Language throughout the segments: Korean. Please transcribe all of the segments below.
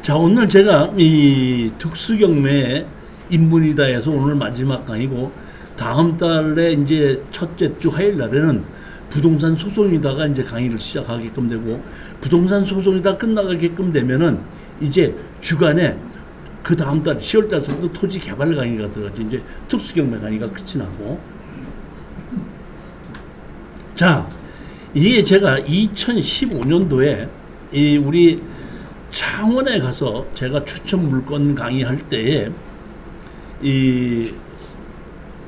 자, 오늘 제가 이 특수경매 입문이다 해서 오늘 마지막 강의고, 다음 달에 이제 첫째 주 화요일 날에는 부동산 소송이다가 이제 강의를 시작하게끔 되고, 부동산 소송이다 끝나가게끔 되면은 이제 주간에 그 다음 달 10월 달부터 토지 개발 강의가 들어가죠. 이제 특수경매 강의가 끝이 나고. 자, 이게 제가 2015년도에 이 우리 창원에 가서 제가 추천 물건 강의할 때에 이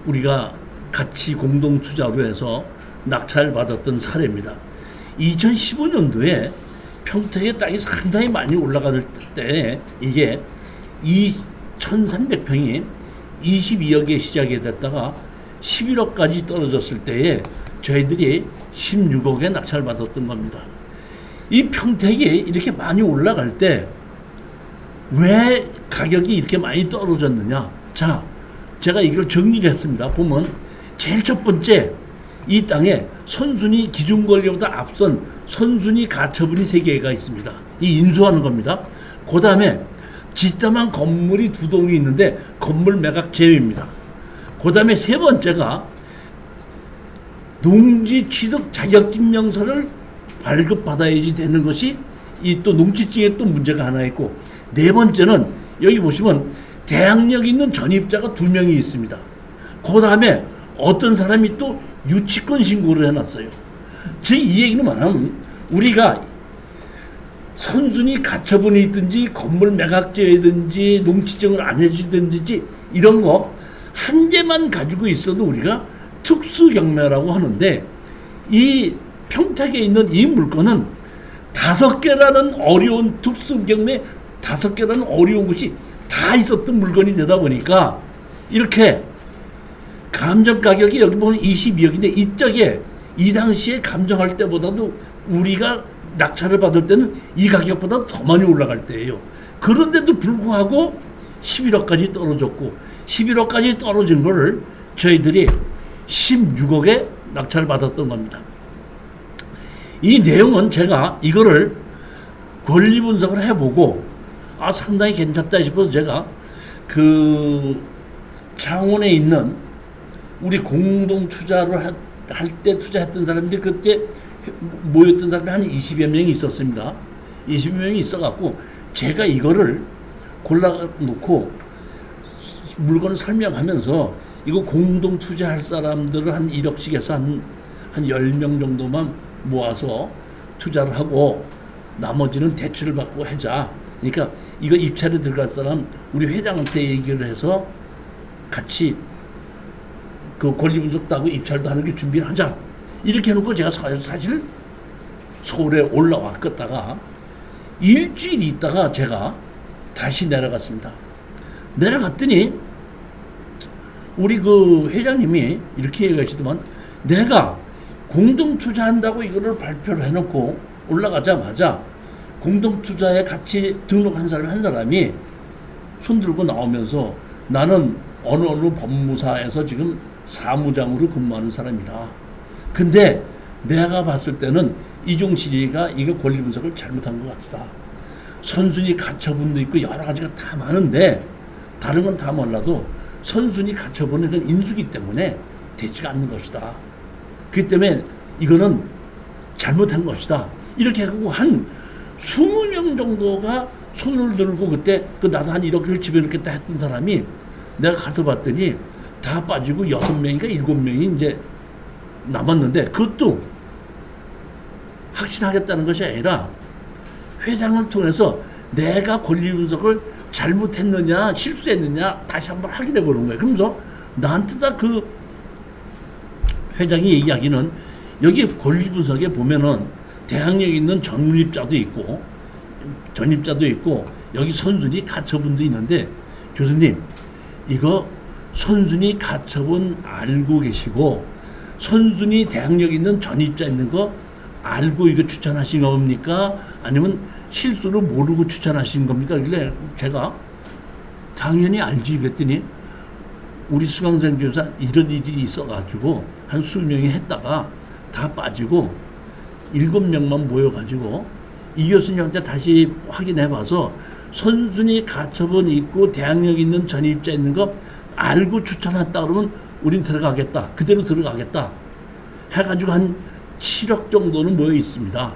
우리가 같이 공동 투자로 해서 낙찰 받았던 사례입니다. 2015년도에 평택의 땅이 상당히 많이 올라갈 때 이게 2,300평이 22억에 시작이 됐다가 11억까지 떨어졌을 때에 저희들이 16억에 낙찰 받았던 겁니다. 이 평택이 이렇게 많이 올라갈 때 왜 가격이 이렇게 많이 떨어졌느냐? 자, 제가 이걸 정리를 했습니다. 보면 제일 첫 번째, 이 땅에 선순위 기준권리보다 앞선 선순위 가처분이 3개가 있습니다. 이 인수하는 겁니다. 그 다음에 짓담한 건물이 2동이 있는데 건물 매각 제외입니다. 그 다음에 세 번째가 농지 취득 자격증명서를 발급받아야지 되는 것이 이 또 농지증에 또 문제가 하나 있고, 네 번째는 여기 보시면 대항력 있는 전입자가 2명이 있습니다. 그 다음에 어떤 사람이 또 유치권 신고를 해놨어요. 즉 이 얘기는 뭐냐면 우리가 선순위 가처분이 있든지 건물 매각제이든지 농지증을 안 해주든지 이런 거 한 개만 가지고 있어도 우리가 특수경매라고 하는데, 이 평택에 있는 이 물건은 5개라는 어려운 특수경매 5개라는 어려운 것이 다 있었던 물건이 되다 보니까 이렇게 감정 가격이 여기 보면 22억인데 이쪽에 이 당시에 감정할 때보다도 우리가 낙찰을 받을 때는 이 가격보다 더 많이 올라갈 때예요. 그런데도 불구하고 11억까지 떨어졌고, 11억까지 떨어진 거를 저희들이 16억에 낙찰을 받았던 겁니다. 이 내용은 제가 이거를 권리 분석을 해보고 상당히 괜찮다 싶어서 제가 그 창원에 있는 우리 공동 투자를 할 때 투자했던 사람들이 그때 모였던 사람이 한 20여 명이 있었습니다. 20여 명이 있어갖고 제가 이거를 골라놓고 물건을 설명하면서 이거 공동 투자할 사람들을 한 1억씩 해서 한 10명 정도만 모아서 투자를 하고 나머지는 대출을 받고 하자. 그러니까 이거 입찰에 들어갈 사람 우리 회장한테 얘기를 해서 같이 그 권리 분석도 하고 입찰도 하는 게 준비를 하자. 이렇게 해놓고 제가 사실 서울에 올라왔다가 일주일 있다가 제가 다시 내려갔습니다. 내려갔더니 우리 그 회장님이 이렇게 얘기하시더만, 내가 공동 투자한다고 이거를 발표를 해놓고 올라가자마자 공동 투자에 같이 등록한 사람 한 사람이 손 들고 나오면서 나는 어느 법무사에서 지금 사무장으로 근무하는 사람이다. 근데 내가 봤을 때는 이종실이가 이거 권리 분석을 잘못한 것 같다. 선순위 가처분도 있고 여러 가지가 다 많은데 다른 건 다 몰라도 선순위 가처분은 건 인수기 때문에 되지가 않는 것이다. 그렇기 때문에 이거는 잘못한 것이다. 이렇게 하고 한 20명 정도가 손을 들고 그때 나도 한 1억을 집어넣겠다 했던 사람이 내가 가서 봤더니 다 빠지고 6명인가 7명이 이제 남았는데, 그것도 확신하겠다는 것이 아니라 회장을 통해서 내가 권리 분석을 잘못했느냐 실수했느냐 다시 한번 확인해 보는 거예요. 그러면서 나한테 다 그 회장이 얘기하기는 여기 권리 분석에 보면은 대항력 있는 전입자도 있고 여기 선순위 가처분도 있는데 교수님 이거 선순위 가처분 알고 계시고 선순위 대항력 있는 전입자 있는 거 알고 이거 추천하신 겁니까? 아니면 실수로 모르고 추천하신 겁니까? 그래 제가 당연히 알지 그랬더니 우리 수강생 교사 이런 일이 있어가지고 한 수명이 했다가 다 빠지고 7명만 모여가지고 이 교수님한테 다시 확인해봐서 선순위 가처분이 있고 대항력 있는 전입자 있는 거 알고 추천했다 그러면 우린 들어가겠다. 그대로 들어가겠다. 해가지고 한 7억 정도는 모여 있습니다.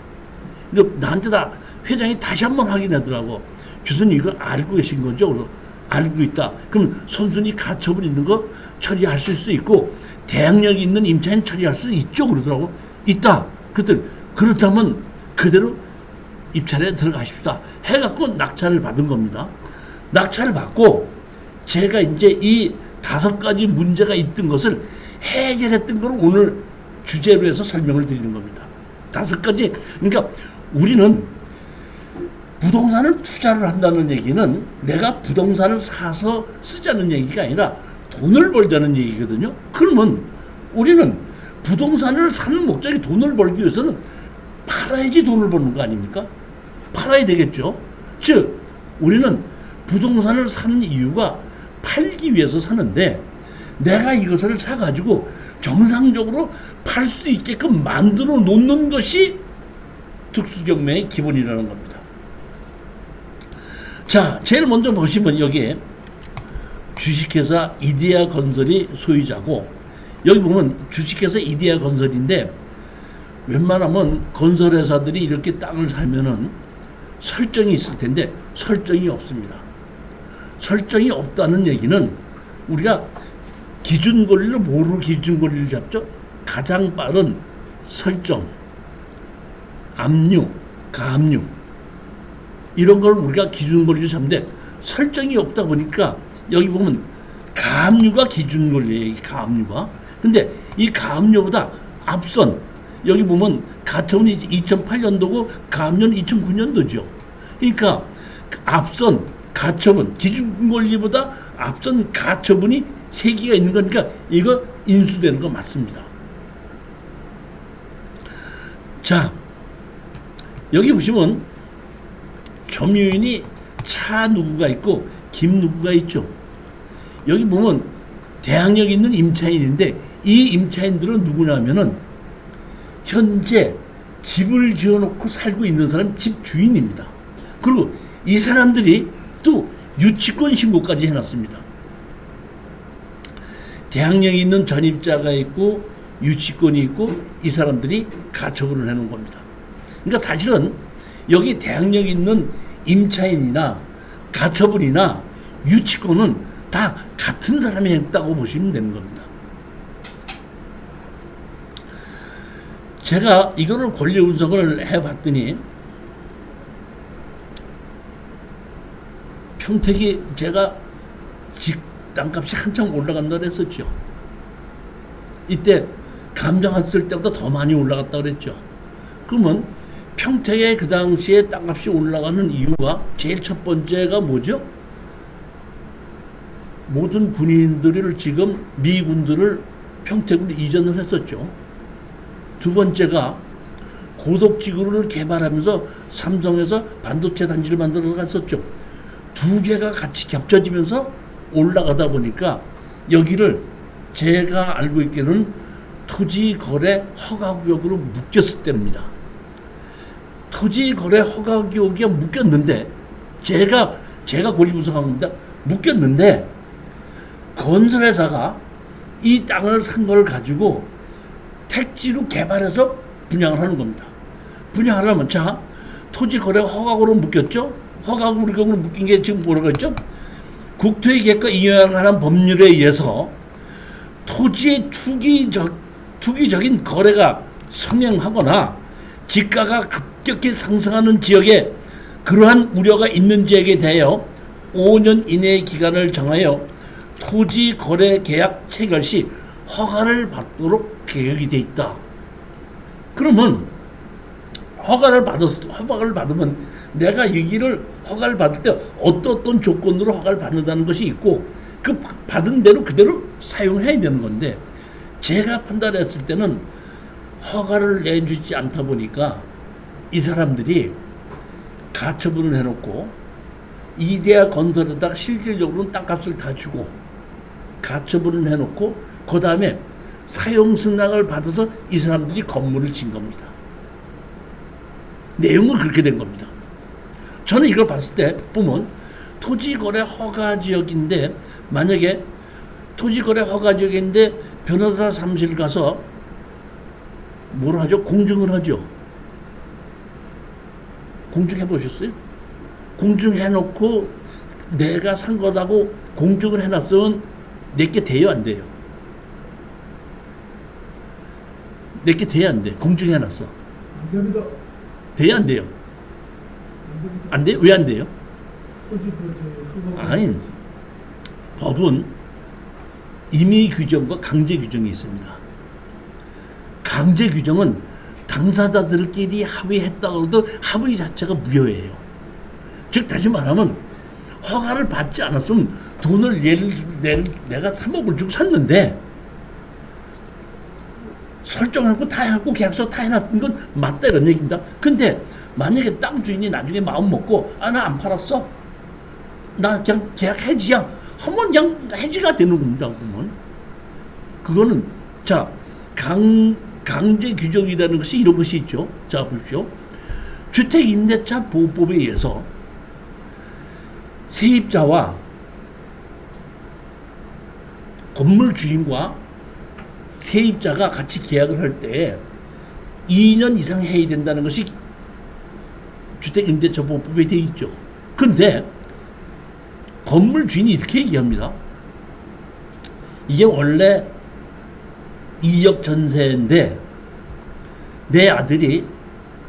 근데 나한테 다 회장이 다시 한번 확인하더라고. 교수님 이거 알고 계신 거죠? 그래서 알고 있다. 그럼 선순위 가처분 있는 거 처리하실 수 있고 대항력 있는 임차인 처리할 수 있죠? 그러더라고. 있다. 그랬더니 그렇다면 그대로 입찰에 들어가십시다. 해갖고 낙찰을 받은 겁니다. 낙찰을 받고 제가 이제 이 5가지 문제가 있던 것을 해결했던 걸 오늘 주제로 해서 설명을 드리는 겁니다. 5가지. 그러니까 우리는 부동산을 투자를 한다는 얘기는 내가 부동산을 사서 쓰자는 얘기가 아니라 돈을 벌자는 얘기거든요. 그러면 우리는 부동산을 사는 목적이 돈을 벌기 위해서는 팔아야지 돈을 버는 거 아닙니까? 팔아야 되겠죠. 즉 우리는 부동산을 사는 이유가 팔기 위해서 사는데 내가 이것을 사가지고 정상적으로 팔 수 있게끔 만들어 놓는 것이 특수경매의 기본이라는 겁니다. 자, 제일 먼저 보시면 여기에 주식회사 이데아 건설이 소유자고 여기 보면 주식회사 이데아 건설인데 웬만하면 건설회사들이 이렇게 땅을 사면은 설정이 있을 텐데 설정이 없습니다. 설정이 없다는 얘기는 우리가 기준 권리를 뭐로 기준 권리를 잡죠? 가장 빠른 설정, 압류, 가압류 이런 걸 우리가 기준 권리로 잡는데 설정이 없다 보니까 여기 보면 가압류가 기준 권리예요. 가압류가. 근데 이 가압류보다 앞선 여기 보면 가처분이 2008년도고 가압류는 2009년도죠. 그러니까 앞선 가처분 기준 권리보다 앞선 가처분이 3개가 있는 거니까 이거 인수되는 거 맞습니다. 자, 여기 보시면 점유인이 차 누구가 있고 김 누구가 있죠. 여기 보면 대항력 있는 임차인인데 이 임차인들은 누구냐면은 현재 집을 지어놓고 살고 있는 사람 집 주인입니다. 그리고 이 사람들이 또 유치권 신고까지 해놨습니다. 대항력 있는 전입자가 있고 유치권이 있고 이 사람들이 가처분을 해놓은 겁니다. 그러니까 사실은 여기 대항력 있는 임차인이나 가처분이나 유치권은 다 같은 사람이 했다고 보시면 되는 겁니다. 제가 이거를 권리 분석을 해봤더니 평택이 제가 땅값이 한참 올라간다고 했었죠. 이때 감정 왔을 때보다 더 많이 올라갔다고 그랬죠. 그러면 평택에 그 당시에 땅값이 올라가는 이유가 제일 첫 번째가 뭐죠? 모든 군인들을 지금 미군들을 평택으로 이전을 했었죠. 두 번째가 고덕지구를 개발하면서 삼성에서 반도체 단지를 만들어 갔었죠. 두 개가 같이 겹쳐지면서 올라가다 보니까 여기를 제가 알고 있기로는 토지거래 허가구역으로 묶였을 때입니다. 토지거래 허가구역에 묶였는데 제가 권리 분석한 겁니다. 묶였는데 건설회사가 이 땅을 산 걸 가지고 택지로 개발해서 분양을 하는 겁니다. 분양하려면 자 토지거래 허가구로 묶였죠. 허가구역으로 묶인 게 지금 뭐라고 했죠? 국토의 계획과 인허가하는 법률에 의해서 토지의 투기적인 거래가 성행하거나 지가가 급격히 상승하는 지역에 그러한 우려가 있는 지역에 대하여 5년 이내의 기간을 정하여 토지 거래 계약 체결 시 허가를 받도록 계획이 돼 있다. 그러면 허가를 받으면 내가 여기를 허가를 받을 때 어떤 조건으로 허가를 받는다는 것이 있고 그 받은 대로 그대로 사용해야 되는 건데 제가 판단했을 때는 허가를 내주지 않다 보니까 이 사람들이 가처분을 해놓고 이데아 건설에다가 실질적으로는 땅값을 다 주고 가처분을 해놓고 그 다음에 사용 승낙을 받아서 이 사람들이 건물을 진 겁니다. 내용은 그렇게 된 겁니다. 저는 이걸 봤을 때 보면 토지거래 허가지역인데 만약에 토지거래 허가지역인데 변호사 사무실 가서 뭘 하죠? 공증을 하죠. 공증해 보셨어요? 공증해놓고 내가 산 거라고 공증을 해놨으면 내게 돼요, 안 돼요? 내게 돼야 안 돼. 공증해놨어. 안 됩니다. 돼야 안 돼요? 안 됩니다. 안 돼? 왜 안 돼요? 토지 아니, 법은 임의 규정과 강제 규정이 있습니다. 강제 규정은 당사자들끼리 합의했다고 해도 합의 자체가 무효예요. 즉 다시 말하면 허가를 받지 않았으면 돈을 내가 3억을 주고 샀는데 설정하고 다 해갖고 계약서 다 해놨는 건 맞다 이런 얘기입니다. 근데 만약에 땅 주인이 나중에 마음 먹고 나 안 팔았어. 나 그냥 계약 해지야. 하면 그냥 해지가 되는 겁니다. 그러면 그거는 자 강제 규정이라는 것이 이런 것이 있죠. 자 보십시오. 주택임대차 보호법에 의해서 세입자와 건물 주인과 세입자가 같이 계약을 할 때 2년 이상 해야 된다는 것이 주택임대차 보호법에 되어 있죠. 근데 건물 주인이 이렇게 얘기합니다. 이게 원래 2억 전세인데 내 아들이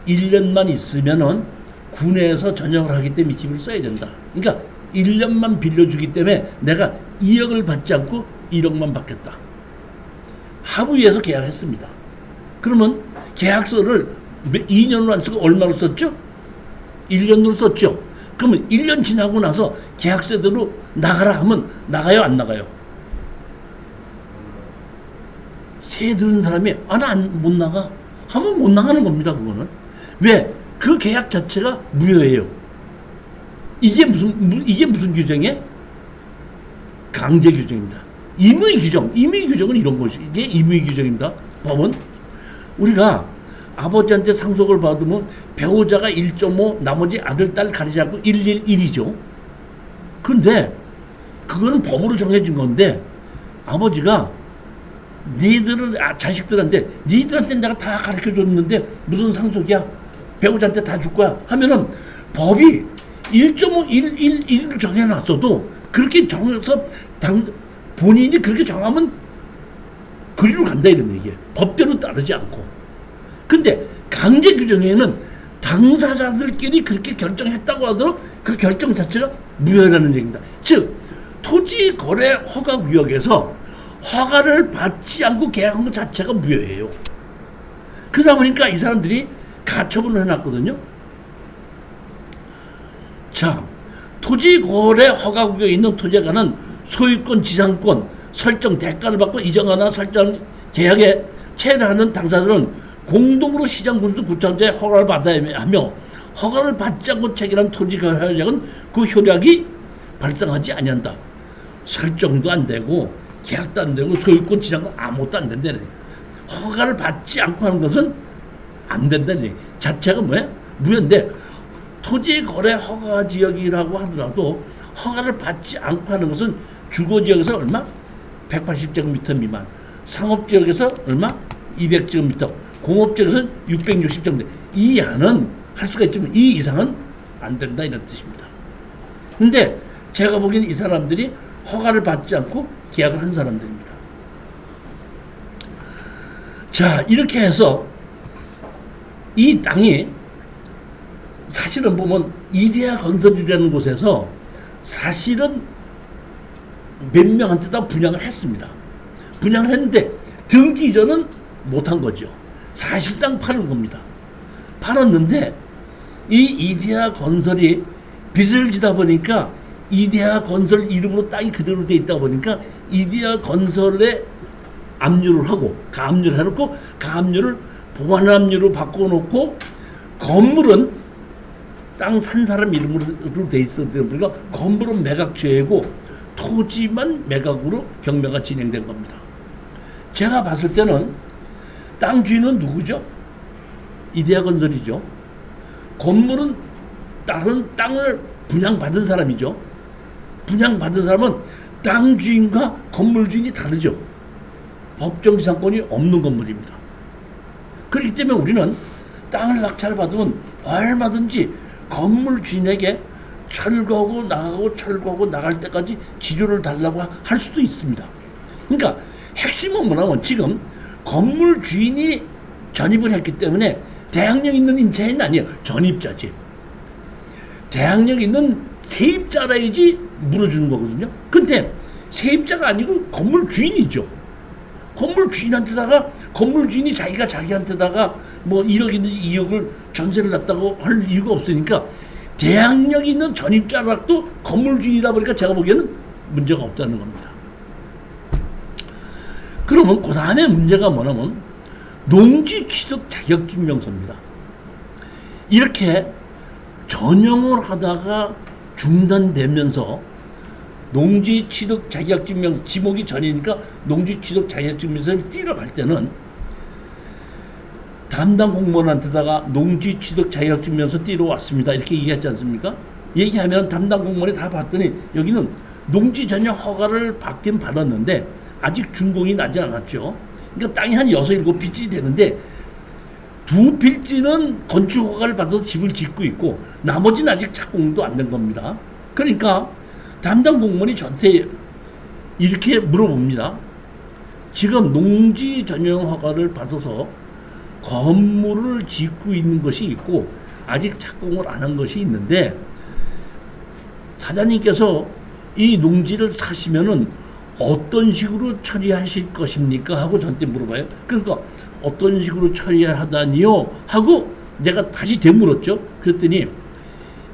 1년만 있으면은 군에서 전역을 하기 때문에 집을 써야 된다. 그러니까 1년만 빌려주기 때문에 내가 2억을 받지 않고 1억만 받겠다. 합의해서 계약했습니다. 그러면 계약서를 2년으로 안 쓰고 얼마로 썼죠? 1년으로 썼죠. 그러면 1년 지나고 나서 계약서대로 나가라 하면 나가요, 안 나가요? 세 들은 사람이 나 못 나가 하면 못 나가는 겁니다. 그거는 왜? 그 계약 자체가 무효예요. 이게 무슨 규정이에요? 강제 규정입니다. 임의 규정은 이런 것이 이게 임의 규정입니다. 법은 우리가 아버지한테 상속을 받으면 배우자가 1.5 나머지 아들 딸 가리지 않고 111이죠. 근데 그거는 법으로 정해진 건데 아버지가 니들은 자식들한테 니들한테 내가 다 가르쳐 줬는데 무슨 상속이야? 배우자한테 다 줄 거야? 하면은 법이 1.5, 111을 정해놨어도 그렇게 정해서 본인이 그렇게 정하면 그리로 간다 이런 얘기예요. 법대로 따르지 않고. 근데 강제 규정에는 당사자들끼리 그렇게 결정했다고 하더라도 그 결정 자체가 무효라는 얘기입니다. 즉 토지 거래 허가 구역에서 허가를 받지 않고 계약한 것 자체가 무효예요. 그러다 보니까 이 사람들이 가처분을 해놨거든요. 자, 토지 거래 허가 구역에 있는 토지가는 소유권, 지상권, 설정 대가를 받고 이정하나 설정 계약에 체결하는 당사자는 공동으로 시장군수 구청장의 허가를 받아야 하며 허가를 받지 않고 체결한 토지 거래 효력은 그 효력이 발생하지 아니한다. 설정도 안 되고 계약도 안 되고 소유권, 지상권 아무것도 안 된다네. 허가를 받지 않고 하는 것은 안 된다니. 자체가 뭐야? 무효인데 토지 거래 허가 지역이라고 하더라도 허가를 받지 않고 하는 것은 주거 지역에서 얼마? 180제곱미터 미만. 상업 지역에서 얼마? 200제곱미터. 공업 지역에서는 660제곱미터. 이 이하는 할 수가 있지만 이 이상은 안 된다 이런 뜻입니다. 근데 제가 보기에는 이 사람들이 허가를 받지 않고 계약을 한 사람들입니다. 자, 이렇게 해서 이 땅이 사실은 보면 이데아 건설이라는 곳에서 사실은 몇 명한테 다 분양을 했습니다. 분양을 했는데 등기 이전은 못한 거죠. 사실상 팔은 겁니다. 팔았는데 이 이데아 건설이 빚을 지다 보니까 이데아 건설 이름으로 땅이 그대로 돼 있다 보니까 이데아 건설에 압류를 하고 가압류를 해놓고 가압류를 보완압류로 바꿔놓고 건물은 땅 산 사람 이름으로 돼 있었다 보니까 건물은 매각제고 토지만 매각으로 경매가 진행된 겁니다. 제가 봤을 때는 땅 주인은 누구죠? 이데아 건설이죠. 건물은 다른 땅을 분양받은 사람이죠. 분양받은 사람은 땅 주인과 건물 주인이 다르죠. 법정지상권이 없는 건물입니다. 그렇기 때문에 우리는 땅을 낙찰받으면 얼마든지 건물 주인에게 철거하고 나가고 철거하고 나갈 때까지 지료를 달라고 할 수도 있습니다. 그러니까 핵심은 뭐냐면 지금 건물 주인이 전입을 했기 때문에 대항력 있는 임차인은 아니에요. 전입자지. 대항력 있는 세입자라야지 물어주는 거거든요. 근데 세입자가 아니고 건물 주인이죠. 건물 주인한테다가 건물 주인이 자기한테다가 뭐 1억이든지 2억을 전세를 놨다고 할 이유가 없으니까 대항력 있는 전입자락도 건물 주인이다 보니까 제가 보기에는 문제가 없다는 겁니다. 그러면 그 다음에 문제가 뭐냐면 농지 취득 자격증명서입니다. 이렇게 전용을 하다가 중단되면서 농지 취득 자격증명 지목이 전이니까 농지 취득 자격증명서를 띄러 갈 때는 담당 공무원한테다가 농지 취득 자격증명서 띄러 왔습니다. 이렇게 얘기했지 않습니까? 얘기하면 담당 공무원이 다 봤더니 여기는 농지 전용 허가를 받긴 받았는데 아직 준공이 나지 않았죠. 그러니까 땅이 한 6, 7필지 되는데 2필지는 건축 허가를 받아서 집을 짓고 있고 나머지는 아직 착공도 안 된 겁니다. 그러니까 담당 공무원이 저한테 이렇게 물어봅니다. 지금 농지 전용 허가를 받아서 건물을 짓고 있는 것이 있고 아직 착공을 안 한 것이 있는데 사장님께서 이 농지를 사시면은 어떤 식으로 처리하실 것입니까? 하고 저한테 물어봐요. 그러니까 어떤 식으로 처리하다니요? 하고 내가 다시 되물었죠. 그랬더니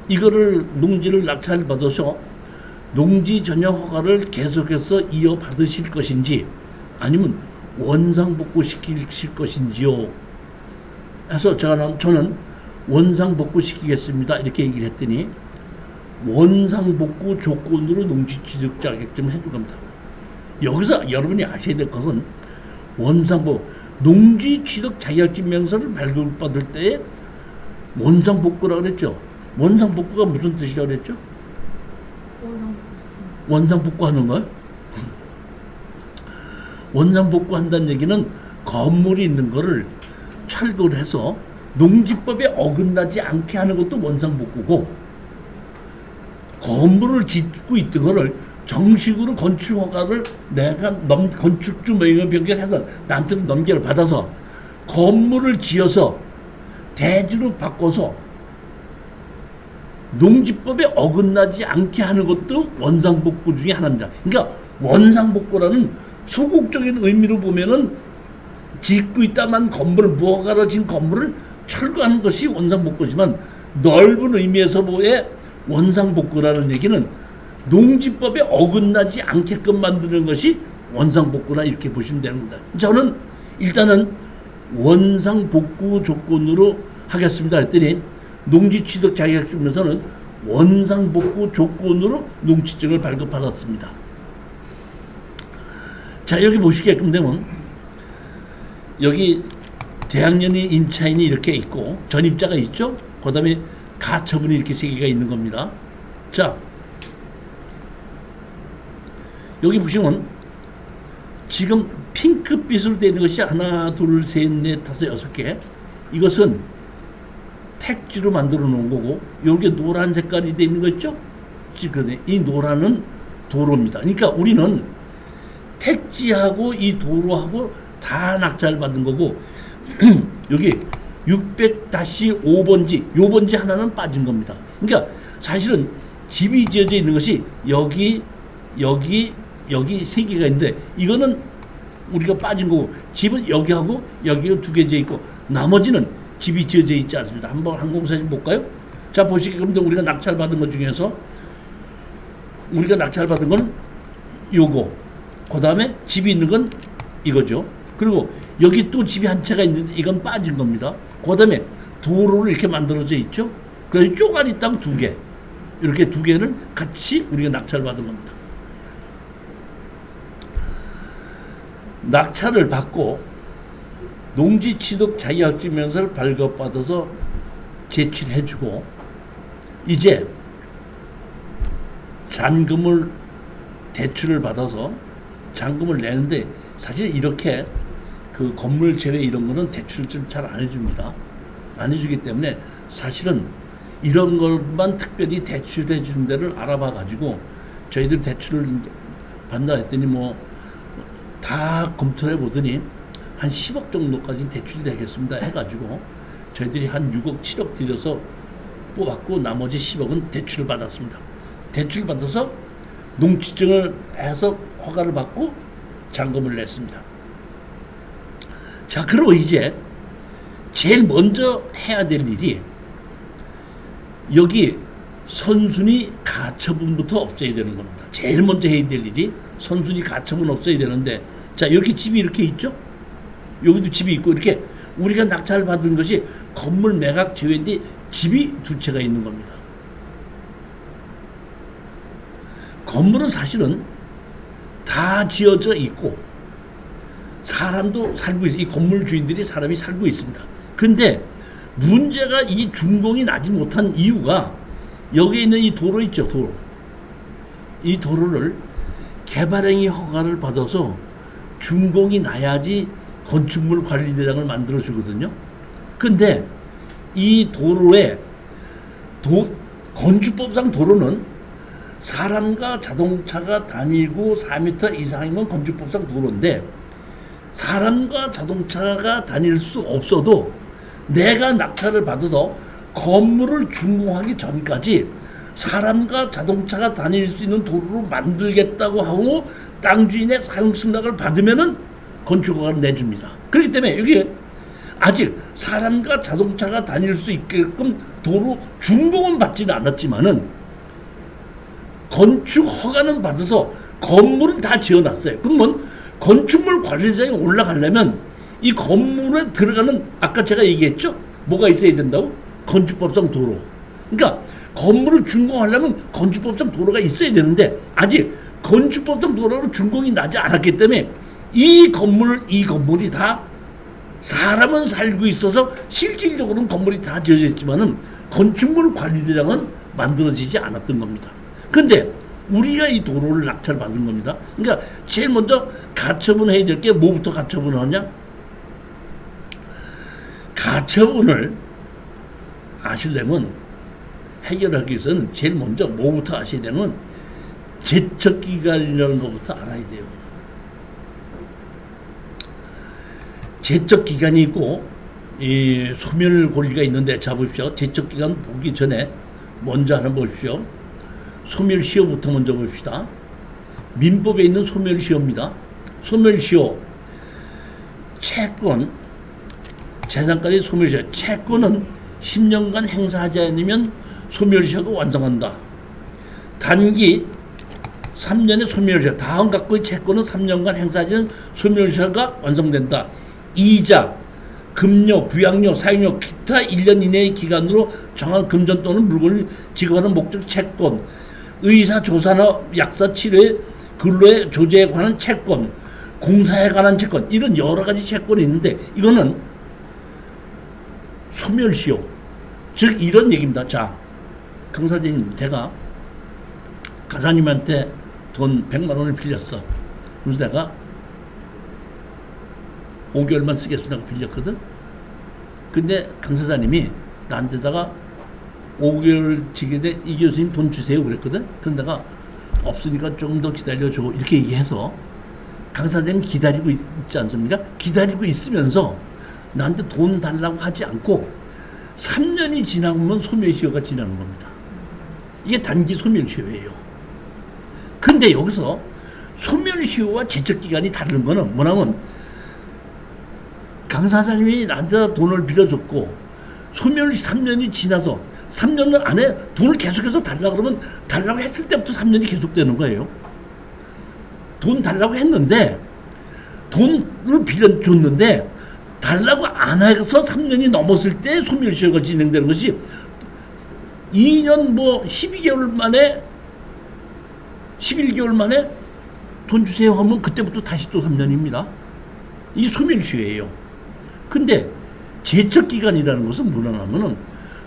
이거를 농지를 낙찰받아서 농지 전용 허가를 계속해서 이어받으실 것인지 아니면 원상복구 시키실 것인지요. 해서 저는 원상복구 시키겠습니다. 이렇게 얘기를 했더니 원상복구 조건으로 농지 취득 자격증을 해준 겁니다. 여기서 여러분이 아셔야 될 것은 농지 취득 자격증명서를 발급받을 때 원상복구라고 그랬죠. 원상복구가 무슨 뜻이라고 그랬죠? 원상복구하는 거예요? 원상복구한다는 얘기는 건물이 있는 거를 철거를 해서 농지법에 어긋나지 않게 하는 것도 원상복구고 건물을 짓고 있던 거를 정식으로 건축 허가를 내가 건축주 명의 변경해서 남한테 넘겨를 받아서 건물을 지어서 대지로 바꿔서 농지법에 어긋나지 않게 하는 것도 원상복구 중에 하나입니다. 그러니까 원상복구라는 소극적인 의미로 보면은 짓고 있다만 건물을 무허가로 지은 건물을 철거하는 것이 원상복구지만 넓은 의미에서 보에 원상복구라는 얘기는 농지법에 어긋나지 않게끔 만드는 것이 원상복구라 이렇게 보시면 됩니다. 저는 일단은 원상복구 조건으로 하겠습니다 했더니 농지취득 자격증명서는 원상복구 조건으로 농지증을 발급받았습니다. 자, 여기 보시게끔 되면 여기 대학년이 임차인이 이렇게 있고 전입자가 있죠. 그 다음에 가처분이 이렇게 3개가 있는 겁니다. 자, 여기 보시면 지금 핑크빛으로 되어 있는 것이 하나, 둘, 셋, 넷, 다섯, 6개. 이것은 택지로 만들어 놓은 거고, 여기 노란 색깔이 되어 있는 거 있죠? 이 노란은 도로입니다. 그러니까 우리는 택지하고 이 도로하고 다 낙찰받은 거고, 여기 600-5번지, 요 번지 하나는 빠진 겁니다. 그러니까 사실은 집이 지어져 있는 것이 여기 3개가 있는데, 이거는 우리가 빠진 거고, 집은 여기하고 여기가 2개 지어 있고, 나머지는 집이 지어져 있지 않습니다. 한번 항공사진 볼까요? 자, 보시게 그럼 우리가 낙찰받은 것 중에서 우리가 낙찰받은 건 요거, 그 다음에 집이 있는 건 이거죠. 그리고 여기 또 집이 한 채가 있는데 이건 빠진 겁니다. 그 다음에 도로를 이렇게 만들어져 있죠. 그래서 쪼가리 땅 2개, 이렇게 2개를 같이 우리가 낙찰받은 겁니다. 낙찰을 받고 농지취득 자격증명서를 발급받아서 제출해주고 이제 잔금을 대출을 받아서 잔금을 내는데 사실 이렇게 그 건물 제외 이런 거는 대출을 좀 잘 안 해줍니다. 안 해주기 때문에 사실은 이런 것만 특별히 대출해 주는 데를 알아봐 가지고 저희들 대출을 받는다 했더니 뭐 다 검토해 보더니 한 10억 정도까지 대출이 되겠습니다 해가지고 저희들이 한 6억 7억 들여서 뽑았고 나머지 10억은 대출을 받았습니다. 대출을 받아서 농지증을 해서 허가를 받고 잔금을 냈습니다. 자, 그리고 이제 제일 먼저 해야 될 일이 여기 선순위 가처분부터 없애야 되는 겁니다. 제일 먼저 해야 될 일이 선순위 가처분 없애야 되는데, 자, 여기 집이 이렇게 있죠? 여기도 집이 있고, 이렇게 우리가 낙찰 받은 것이 건물 매각 제외인데 집이 두 채가 있는 겁니다. 건물은 사실은 다 지어져 있고 사람도 살고 있어요. 이 건물 주인들이 사람이 살고 있습니다. 근데 문제가 이 준공이 나지 못한 이유가 여기에 있는 이 도로 있죠, 도로. 이 도로를 개발행위 허가를 받아서 준공이 나야지 건축물 관리대장을 만들어 주거든요. 근데 이 도로에 건축법상 도로는 사람과 자동차가 다니고 4m 이상이면 건축법상 도로인데 사람과 자동차가 다닐 수 없어도 내가 낙찰을 받아서 건물을 준공하기 전까지 사람과 자동차가 다닐 수 있는 도로로 만들겠다고 하고 땅 주인의 사용 승낙을 받으면은 건축허가를 내줍니다. 그렇기 때문에 여기 아직 사람과 자동차가 다닐 수 있게끔 도로 준공은 받지는 않았지만은 건축 허가는 받아서 건물은 다 지어놨어요. 그러면 건축물 관리자에 올라가려면 이 건물에 들어가는 아까 제가 얘기했죠? 뭐가 있어야 된다고? 건축법상 도로. 그러니까 건물을 준공하려면 건축법상 도로가 있어야 되는데 아직 건축법상 도로로 준공이 나지 않았기 때문에 이 건물이 다 사람은 살고 있어서 실질적으로는 건물이 다 지어져 있지만은 건축물 관리대장은 만들어지지 않았던 겁니다. 근데 우리가 이 도로를 낙찰 받은 겁니다. 그러니까 제일 먼저 가처분 해야 될 게 뭐부터 가처분을 하냐? 가처분을 아시려면 해결하기 위해서는 제일 먼저 뭐부터 아셔야 되는 제척기간이라는 것부터 알아야 돼요. 제척기간이 있고 이 소멸권리가 있는데 자 보십시오. 제척기간 보기 전에 먼저 하나 보십시오. 소멸시효부터 먼저 봅시다. 민법에 있는 소멸시효입니다. 소멸시효 채권 재산까지 소멸시효 채권은 10년간 행사하지 않으면 소멸시효가 완성한다. 단기 3년의 소멸시효 다음 각의 채권은 3년간 행사하지 않으면 소멸시효가 완성된다. 이자 급료, 부양료, 사용료, 기타 1년 이내의 기간으로 정한 금전 또는 물건을 지급하는 목적 채권, 의사 조사나 약사 치료의 근로의 조제에 관한 채권, 공사에 관한 채권, 이런 여러 가지 채권이 있는데 이거는 소멸시효, 즉 이런 얘기입니다. 자, 강사님, 제가 가사님한테 돈 100만 원을 빌렸어. 그래서 내가 5개월만 쓰겠습니다. 빌렸거든. 근데 강사장님이 나한테다가 5개월 지게 이 교수님 돈 주세요 그랬거든. 근데 내가 없으니까 좀 더 기다려줘 이렇게 얘기해서 강사장님 기다리고 있지 않습니까? 기다리고 있으면서 나한테 돈 달라고 하지 않고 3년이 지나면 소멸시효가 지나는 겁니다. 이게 단기 소멸시효예요. 근데 여기서 소멸시효와 제척기간이 다른 거는 뭐냐면 강사장님이 나한테 돈을 빌려줬고 소멸 3년이 지나서 3년 안에 돈을 계속해서 달라고 그러면 달라고 했을 때부터 3년이 계속되는 거예요. 돈 달라고 했는데 돈을 빌려줬는데 달라고 안 해서 3년이 넘었을 때 소멸시효가 진행되는 것이 2년 뭐 12개월 만에 11개월 만에 돈 주세요 하면 그때부터 다시 또 3년입니다. 이 소멸시효예요. 근데 제척기간이라는 것은 뭐냐면은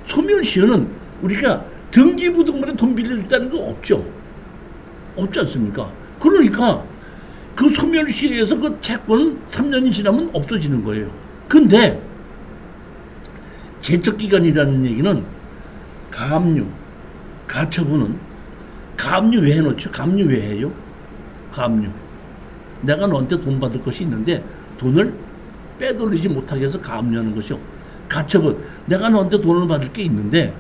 소멸시효는 우리가 등기부등본에 돈 빌려줬다는 거 없죠. 없지 않습니까? 그러니까 그 소멸시효에서 그 채권은 3년이 지나면 없어지는 거예요. 근데 제척기간이라는 얘기는 가압류, 가처분은 가압류 왜 해놓죠? 가압류 왜 해요? 가압류. 내가 너한테 돈 받을 것이 있는데 돈을 빼돌리지 못하게 해서 가압류하는 것이요. 가처분. 내가 너한테 돈을 받을 게 있는데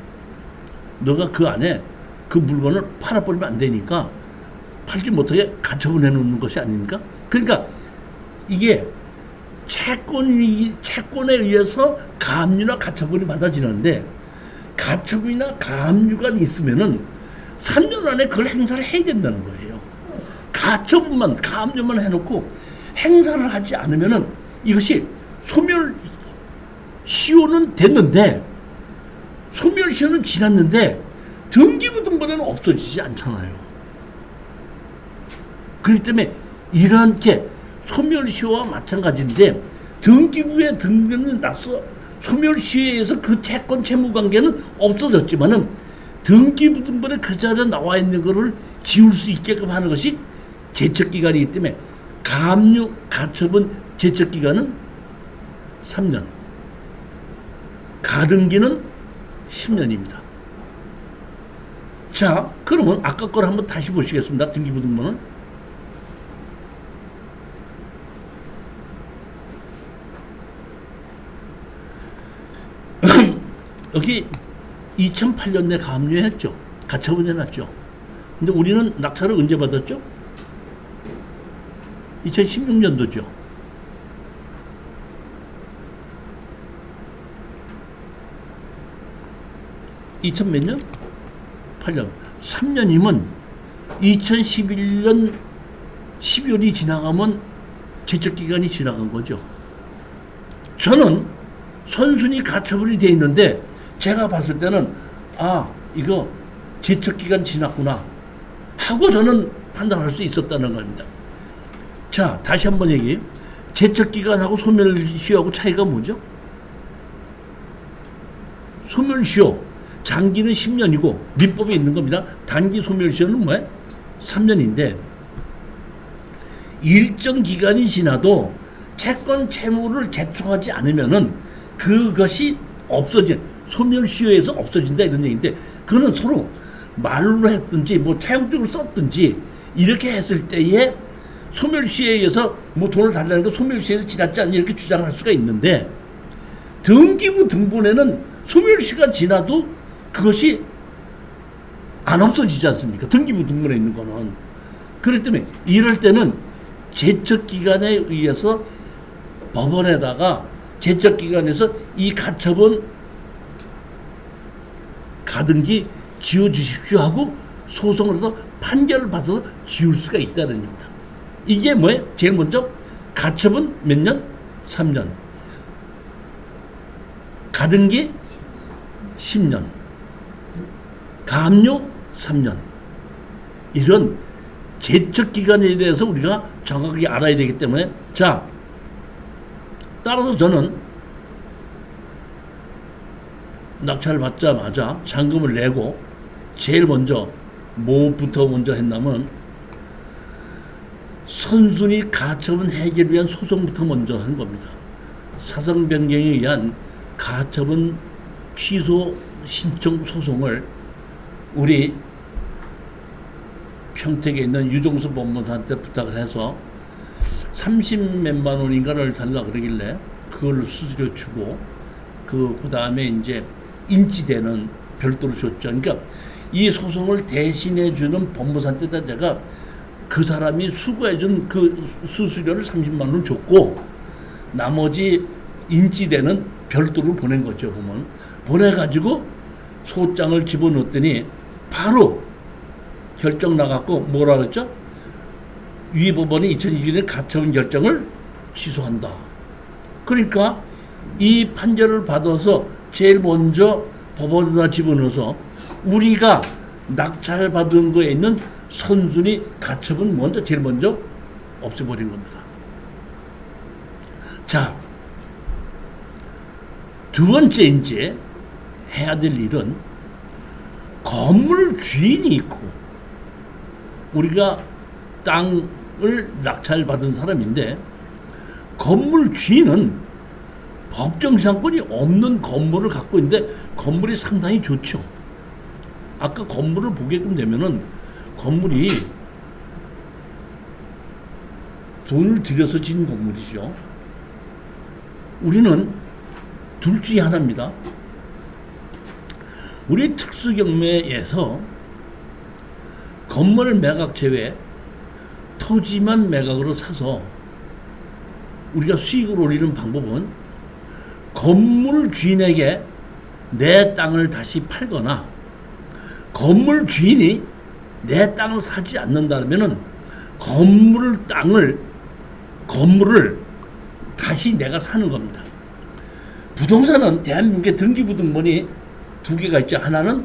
너가 그 안에 그 물건을 팔아버리면 안 되니까 팔지 못하게 가처분해 놓는 것이 아닙니까? 그러니까 이게 채권에 의해서 가압류나 가처분이 받아지는데 가처분이나 가압류가 있으면은 3년 안에 그걸 행사를 해야 된다는 거예요. 가처분만, 가압류만 해놓고 행사를 하지 않으면은 이것이 소멸시효는 됐는데, 소멸시효는 지났는데, 등기부등본에는 없어지지 않잖아요. 그렇기 때문에 이렇게 소멸시효와 마찬가지인데, 등기부에 등본은 났어. 소멸시효에서 그 채권 채무관계는 없어졌지만은, 등기부등본에 그 자리에 나와 있는 거를 지울 수 있게끔 하는 것이 제척기간이기 때문에 가압류, 가처분, 제척기간은 3년, 가등기는 10년입니다. 자, 그러면 아까 걸 한번 다시 보시겠습니다. 등기부등본은. 여기 2008년에 가압류했죠. 가처분해놨죠. 근데 우리는 낙찰을 언제 받았죠? 2016년도죠. 몇 년? 8년. 3년이면 2011년 12월이 지나가면 제척기간이 지나간 거죠. 저는 선순위 가처분이 돼 있는데 제가 봤을 때는 이거 제척기간 지났구나 하고 저는 판단할 수 있었다는 겁니다. 자, 다시 한번 얘기해요. 제척기간하고 소멸시효하고 차이가 뭐죠? 소멸시효 장기는 10년이고 민법에 있는 겁니다. 단기 소멸시효는 뭐예요? 3년인데 일정 기간이 지나도 채권 채무를 제출하지 않으면은 그것이 소멸시효에서 없어진다 이런 얘기인데, 그거는 서로 말로 했든지 뭐 차용증을 썼든지 이렇게 했을 때에 소멸시효에서 뭐 돈을 달라는 거 소멸시효에서 지났지 않냐 이렇게 주장할 수가 있는데, 등기부 등본에는 소멸시가 지나도 그것이 안 없어지지 않습니까? 등기부 등본에 있는 거는. 그렇기 때문에 이럴 때는 제척기간에 의해서 법원에다가 제척기간에서 이 가처분 가등기 지워주십시오 하고 소송을 해서 판결을 받아서 지울 수가 있다는 겁니다. 이게 뭐예요? 제일 먼저 가처분 몇 년? 3년. 가등기 10년. 가압류 3년. 이런 제척기간에 대해서 우리가 정확하게 알아야 되기 때문에, 자, 따라서 저는 낙찰을 받자마자 잔금을 내고 제일 먼저 뭐부터 먼저 했냐면 선순위 가처분 해결을 위한 소송부터 먼저 한 겁니다. 사정 변경에 의한 가처분 취소 신청 소송을 우리 평택에 있는 유종수 법무사한테 부탁을 해서 30몇만 원인가를 달라 그러길래 그걸로 수수료 주고 그 다음에 이제 인지되는 별도로 줬죠. 그러니까 이 소송을 대신해 주는 법무사한테다 내가 그 사람이 수고해준 그 수수료를 30만 원 줬고 나머지 인지되는 별도로 보낸 거죠. 보면 보내가지고 소장을 집어넣었더니 바로 결정 나갔고 뭐라 그랬죠? 위 법원이 2020년에 가처분 결정을 취소한다. 그러니까 이 판결을 받아서 제일 먼저 법원에다 집어넣어서 우리가 낙찰받은 거에 있는 선순위 가처분 제일 먼저 없애버린 겁니다. 자, 두 번째 이제 해야 될 일은 건물 주인이 있고 우리가 땅을 낙찰받은 사람인데 건물 주인은 법정시장권이 없는 건물을 갖고 있는데 건물이 상당히 좋죠. 아까 건물을 보게끔 되면은 건물이 돈을 들여서 지은 건물이죠. 우리는 둘 중에 하나입니다. 우리 특수경매에서 건물 매각 제외 토지만 매각으로 사서 우리가 수익을 올리는 방법은 건물 주인에게 내 땅을 다시 팔거나 건물 주인이 내 땅을 사지 않는다면은 건물을 다시 내가 사는 겁니다. 부동산은 대한민국의 등기부등본이 두 개가 있죠. 하나는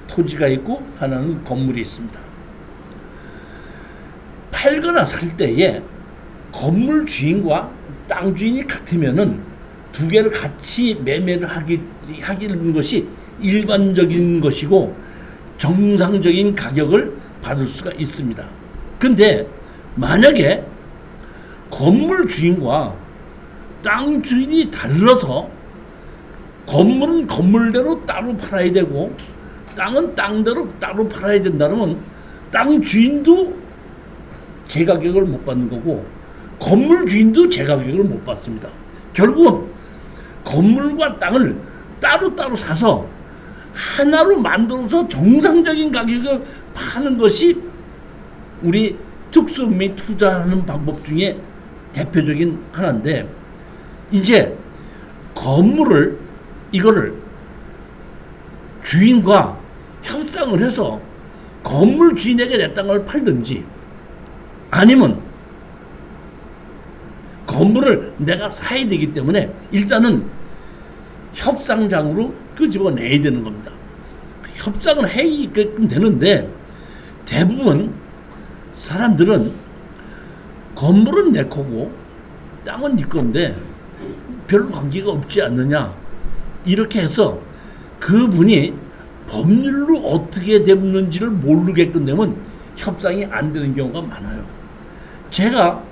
토지가 있고 하나는 건물이 있습니다. 팔거나 살 때에 건물 주인과 땅 주인이 같으면은 두 개를 같이 매매를 하기는 것이 일반적인 것이고 정상적인 가격을 받을 수가 있습니다. 근데 만약에 건물 주인과 땅 주인이 달라서 건물은 건물대로 따로 팔아야 되고 땅은 땅대로 따로 팔아야 된다면 땅 주인도 제 가격을 못 받는 거고 건물 주인도 제 가격을 못 받습니다. 결국은 건물과 땅을 따로따로 사서 하나로 만들어서 정상적인 가격을 파는 것이 우리 특수경매 투자하는 방법 중에 대표적인 하나인데 이제 이거를 주인과 협상을 해서 건물 주인에게 내 땅을 팔든지 아니면 건물을 내가 사야 되기 때문에 일단은 협상장으로 끄집어내야 되는 겁니다. 협상을 해야게끔 되는데 대부분 사람들은 건물은 내 거고 땅은 네 건데 별 관계가 없지 않느냐 이렇게 해서 그분이 법률로 어떻게 되는지를 모르게끔 되면 협상이 안 되는 경우가 많아요. 제가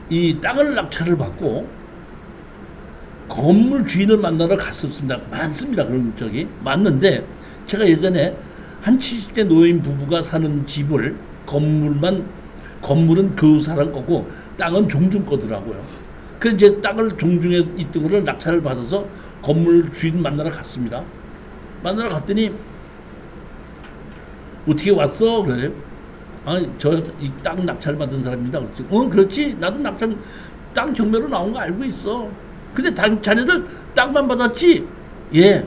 이 땅을 낙찰을 받고 건물 주인을 만나러 갔었습니다. 많습니다. 그런 적이 많는데 제가 예전에 한 70대 노인 부부가 사는 집을 건물은 그 사람 거고 땅은 종중 거더라고요. 그래서 이제 땅을 종중에 있던 거를 낙찰을 받아서 건물 주인 만나러 갔습니다. 만나러 갔더니 어떻게 왔어? 그래요. 아니 저 이 땅 낙찰 받은 사람입니다. 그랬지. 그렇지. 나도 땅 경매로 나온 거 알고 있어. 근데 자네들 땅만 받았지? 예.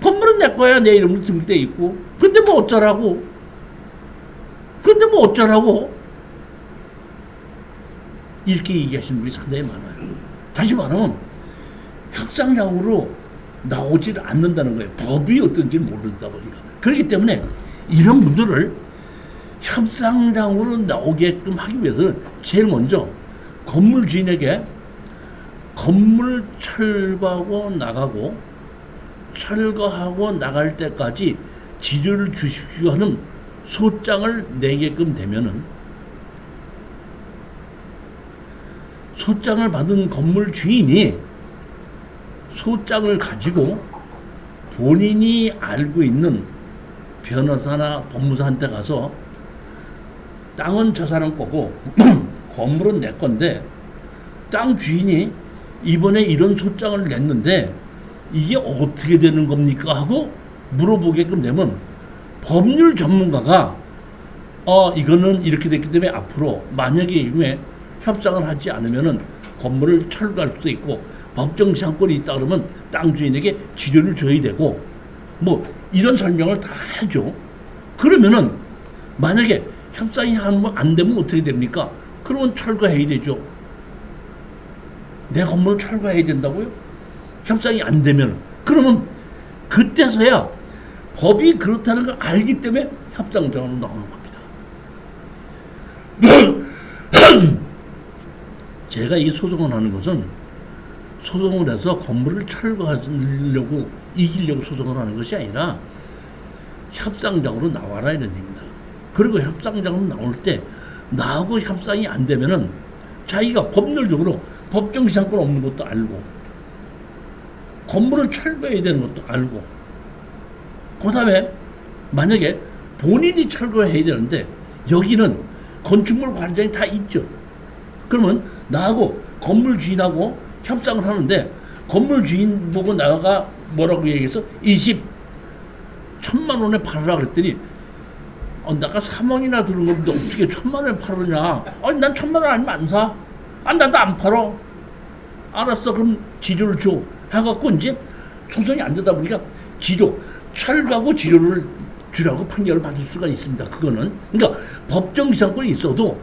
건물은 내 거야. 내 이름으로 등록돼 있고. 근데 뭐 어쩌라고? 이렇게 얘기하시는 분이 상당히 많아요. 다시 말하면 협상장으로 나오질 않는다는 거예요. 법이 어떤지 모른다 보니까. 그렇기 때문에 이런 분들을 협상장으로 나오게끔 하기 위해서는 제일 먼저 건물 주인에게 건물 철거하고 나갈 때까지 지료를 주십시오 하는 소장을 내게끔 되면은 소장을 받은 건물 주인이 소장을 가지고 본인이 알고 있는 변호사나 법무사한테 가서 땅은 저 사람 거고 건물은 내 건데 땅 주인이 이번에 이런 소장을 냈는데 이게 어떻게 되는 겁니까? 하고 물어보게끔 되면 법률 전문가가 이거는 이렇게 됐기 때문에 앞으로 만약에 이후에 협상을 하지 않으면은 건물을 철거할 수도 있고 법정 시한권이 있다 그러면 땅 주인에게 지료를 줘야 되고 뭐 이런 설명을 다 하죠. 그러면은 만약에 협상이 안 되면 어떻게 됩니까? 그러면 철거해야 되죠. 내 건물을 철거해야 된다고요? 협상이 안 되면 그러면 그때서야 법이 그렇다는 걸 알기 때문에 협상장으로 나오는 겁니다. 제가 이 소송을 하는 것은 소송을 해서 건물을 철거하려고 이기려고 소송을 하는 것이 아니라 협상장으로 나와라 이런 얘기입니다. 그리고 협상장으로 나올 때 나하고 협상이 안 되면은 자기가 법률적으로 법정지상권 없는 것도 알고 건물을 철거해야 되는 것도 알고 그 다음에 만약에 본인이 철거해야 되는데 여기는 건축물 관리장이 다 있죠. 그러면 나하고 건물 주인하고 협상을 하는데 건물 주인 보고 나가 뭐라고 얘기해서 10,000만 원에 팔아라 그랬더니 내가 3원이나 들은 건데 어떻게 1,000만 원에 팔으냐. 아니 난 1,000만 원 아니면 안 사. 나도 안 팔어. 알았어 그럼 지료를 줘 해갖고 이제 소송이 안 되다 보니까 지료 철거하고 지료를 주라고 판결을 받을 수가 있습니다. 그거는 그러니까 법정지상권이 있어도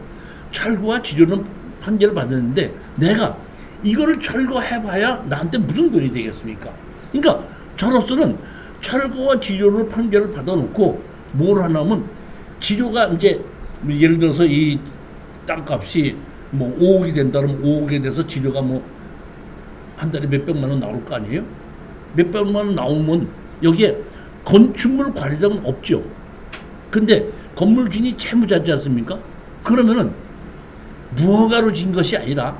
철거와 지료는 판결을 받았는데 내가 이거를 철거해봐야 나한테 무슨 돈이 되겠습니까? 그러니까 저로서는 철거와 지료를 판결을 받아놓고 뭘 하냐면 지료가 이제 예를 들어서 이 땅값이 뭐 5억이 된다 그러면 5억에 대해서 지료가 뭐 한 달에 몇백만 원 나올 거 아니에요? 몇백만 원 나오면 여기에 건축물 관리자는 없죠. 근데 건물주인이 채무자지 않습니까? 그러면은 무허가로 진 것이 아니라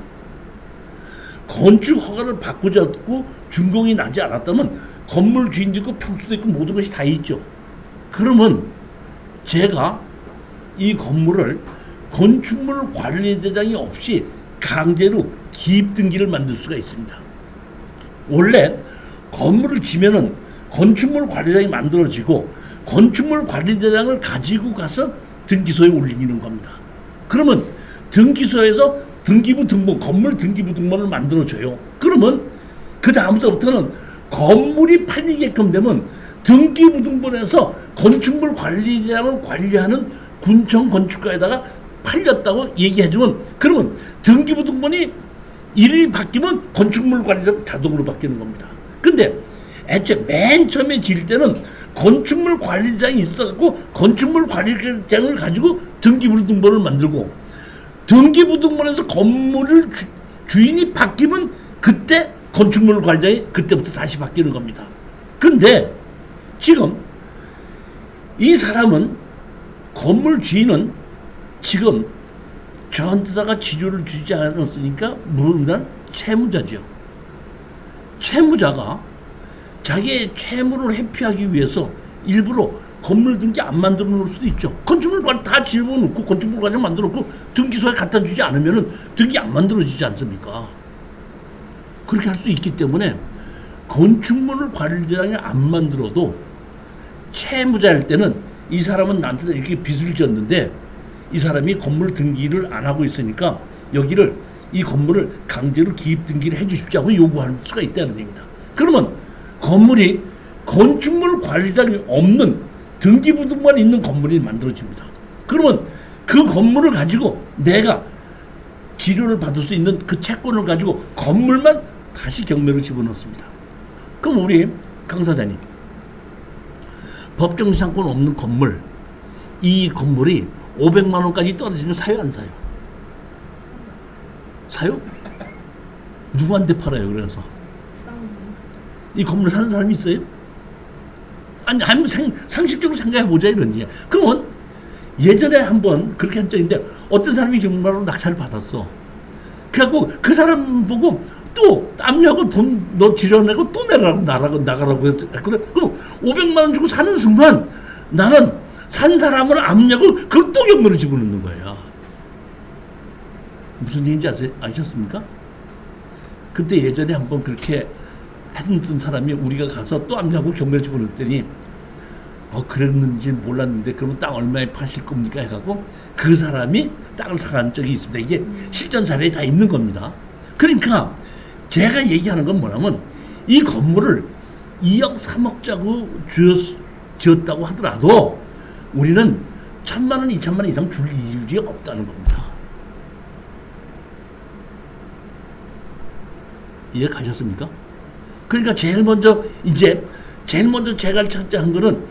건축 허가를 받고 졌고 준공이 나지 않았다면 건물 주인도 있고 평수도 있고 모든 것이 다 있죠. 그러면 제가 이 건물을 건축물 관리대장이 없이 강제로 기입 등기를 만들 수가 있습니다. 원래 건물을 지면은 건축물 관리장이 만들어지고 건축물 관리대장을 가지고 가서 등기소에 올리는 겁니다. 그러면 등기소에서 등기부 등본, 건물 등기부 등본을 만들어줘요. 그러면 그 다음서부터는 건물이 팔리게끔 되면 등기부 등본에서 건축물 관리대장을 관리하는 군청 건축가에다가 팔렸다고 얘기해주면 그러면 등기부 등본이 이름이 바뀌면 건축물 관리자가 자동으로 바뀌는 겁니다. 근데 애초에 맨 처음에 지을 때는 건축물 관리장이 있어갖고 건축물 관리장을 가지고 등기부 등본을 만들고 등기부 등본에서 건물을 주인이 바뀌면 그때 건축물 관리장이 그때부터 다시 바뀌는 겁니다. 근데 지금 이 사람은 건물 주인은 지금 저한테다가 지료를 주지 않았으니까 물론 채무자죠. 채무자가 자기의 채무를 회피하기 위해서 일부러 건물 등기 안 만들어 놓을 수도 있죠. 건축물 다 집어넣고 건축물 과정 만들어 놓고 등기소에 갖다 주지 않으면은 등기 안 만들어지지 않습니까? 그렇게 할 수 있기 때문에 건축물 관리대장이 안 만들어도 채무자일 때는 이 사람은 나한테 이렇게 빚을 졌는데 이 사람이 건물 등기를 안 하고 있으니까 여기를 이 건물을 강제로 기입 등기를 해 주십시오 하고 요구할 수가 있다는 얘기입니다. 그러면 건물이 건축물 관리장이 없는 등기부등만 있는 건물이 만들어집니다. 그러면 그 건물을 가지고 내가 지료를 받을 수 있는 그 채권을 가지고 건물만 다시 경매로 집어넣습니다. 그럼 우리 강 사장님 법정지상권 없는 건물 이 건물이 500만 원까지 떨어지면 사요 안 사요? 사요? 누구한테 팔아요? 그래서 이 건물 사는 사람이 있어요? 아니 한번 상식적으로 생각해 보자 이런 얘기야. 그러면 예전에 한번 그렇게 한 적이 있는데 어떤 사람이 경마로 낙찰을 받았어. 그래갖고 그 사람 보고 또 남녀하고 돈 너 지려내고 또 나가라고 했어. 그럼 500만 원 주고 사는 순간 나는 산 사람을 압력을 그걸 또 경매로 집어넣는 거야. 무슨 얘기인지 아셨습니까? 그때 예전에 한번 그렇게 했던 사람이 우리가 가서 또 압력하고 경매로 집어넣었더니 그랬는지 몰랐는데 그러면 땅 얼마에 파실 겁니까? 해갖고 그 사람이 땅을 사간 적이 있습니다. 이게 실전 사례에 다 있는 겁니다. 그러니까 제가 얘기하는 건 뭐냐면 이 건물을 2억 3억짜고 지었다고 하더라도 우리는 1,000만 원, 2,000만 원 이상 줄 이율이 없다는 겁니다. 이해 가셨습니까? 그러니까 제일 먼저 제가 착장한 거는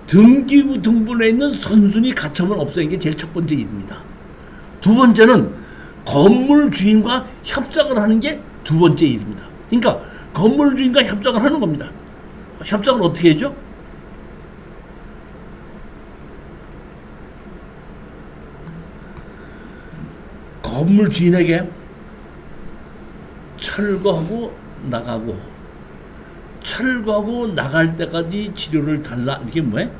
등기부 등본에 있는 선순위 가처분 없애는 게 제일 첫 번째 일입니다. 두 번째는 건물 주인과 협상을 하는 게 두 번째 일입니다. 그러니까 건물 주인과 협상을 하는 겁니다. 협상을 어떻게 해죠? 건물 주인에게 철거하고 나가고 철거하고 나갈 때까지 치료를 달라, 이게 뭐예요?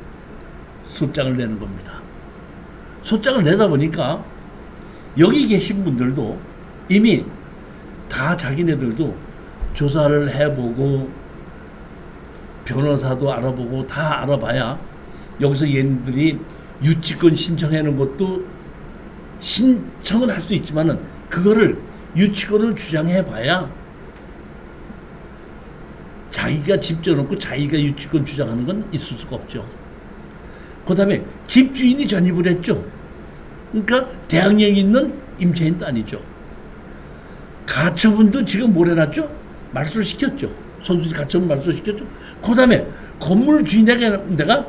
소장을 내는 겁니다. 소장을 내다 보니까 여기 계신 분들도 이미 다 자기네들도 조사를 해보고 변호사도 알아보고 다 알아봐야 여기서 얘네들이 유치권 신청하는 것도 신청은 할 수 있지만은 그거를 유치권을 주장해봐야 자기가 집 지어놓고 자기가 유치권 주장하는 건 있을 수가 없죠. 그 다음에 집주인이 전입을 했죠. 그러니까 대항력이 있는 임차인도 아니죠. 가처분도 지금 뭘 해놨죠? 말소를 시켰죠. 선수들이 가처분 말소를 시켰죠. 그 다음에 건물 주인에게 내가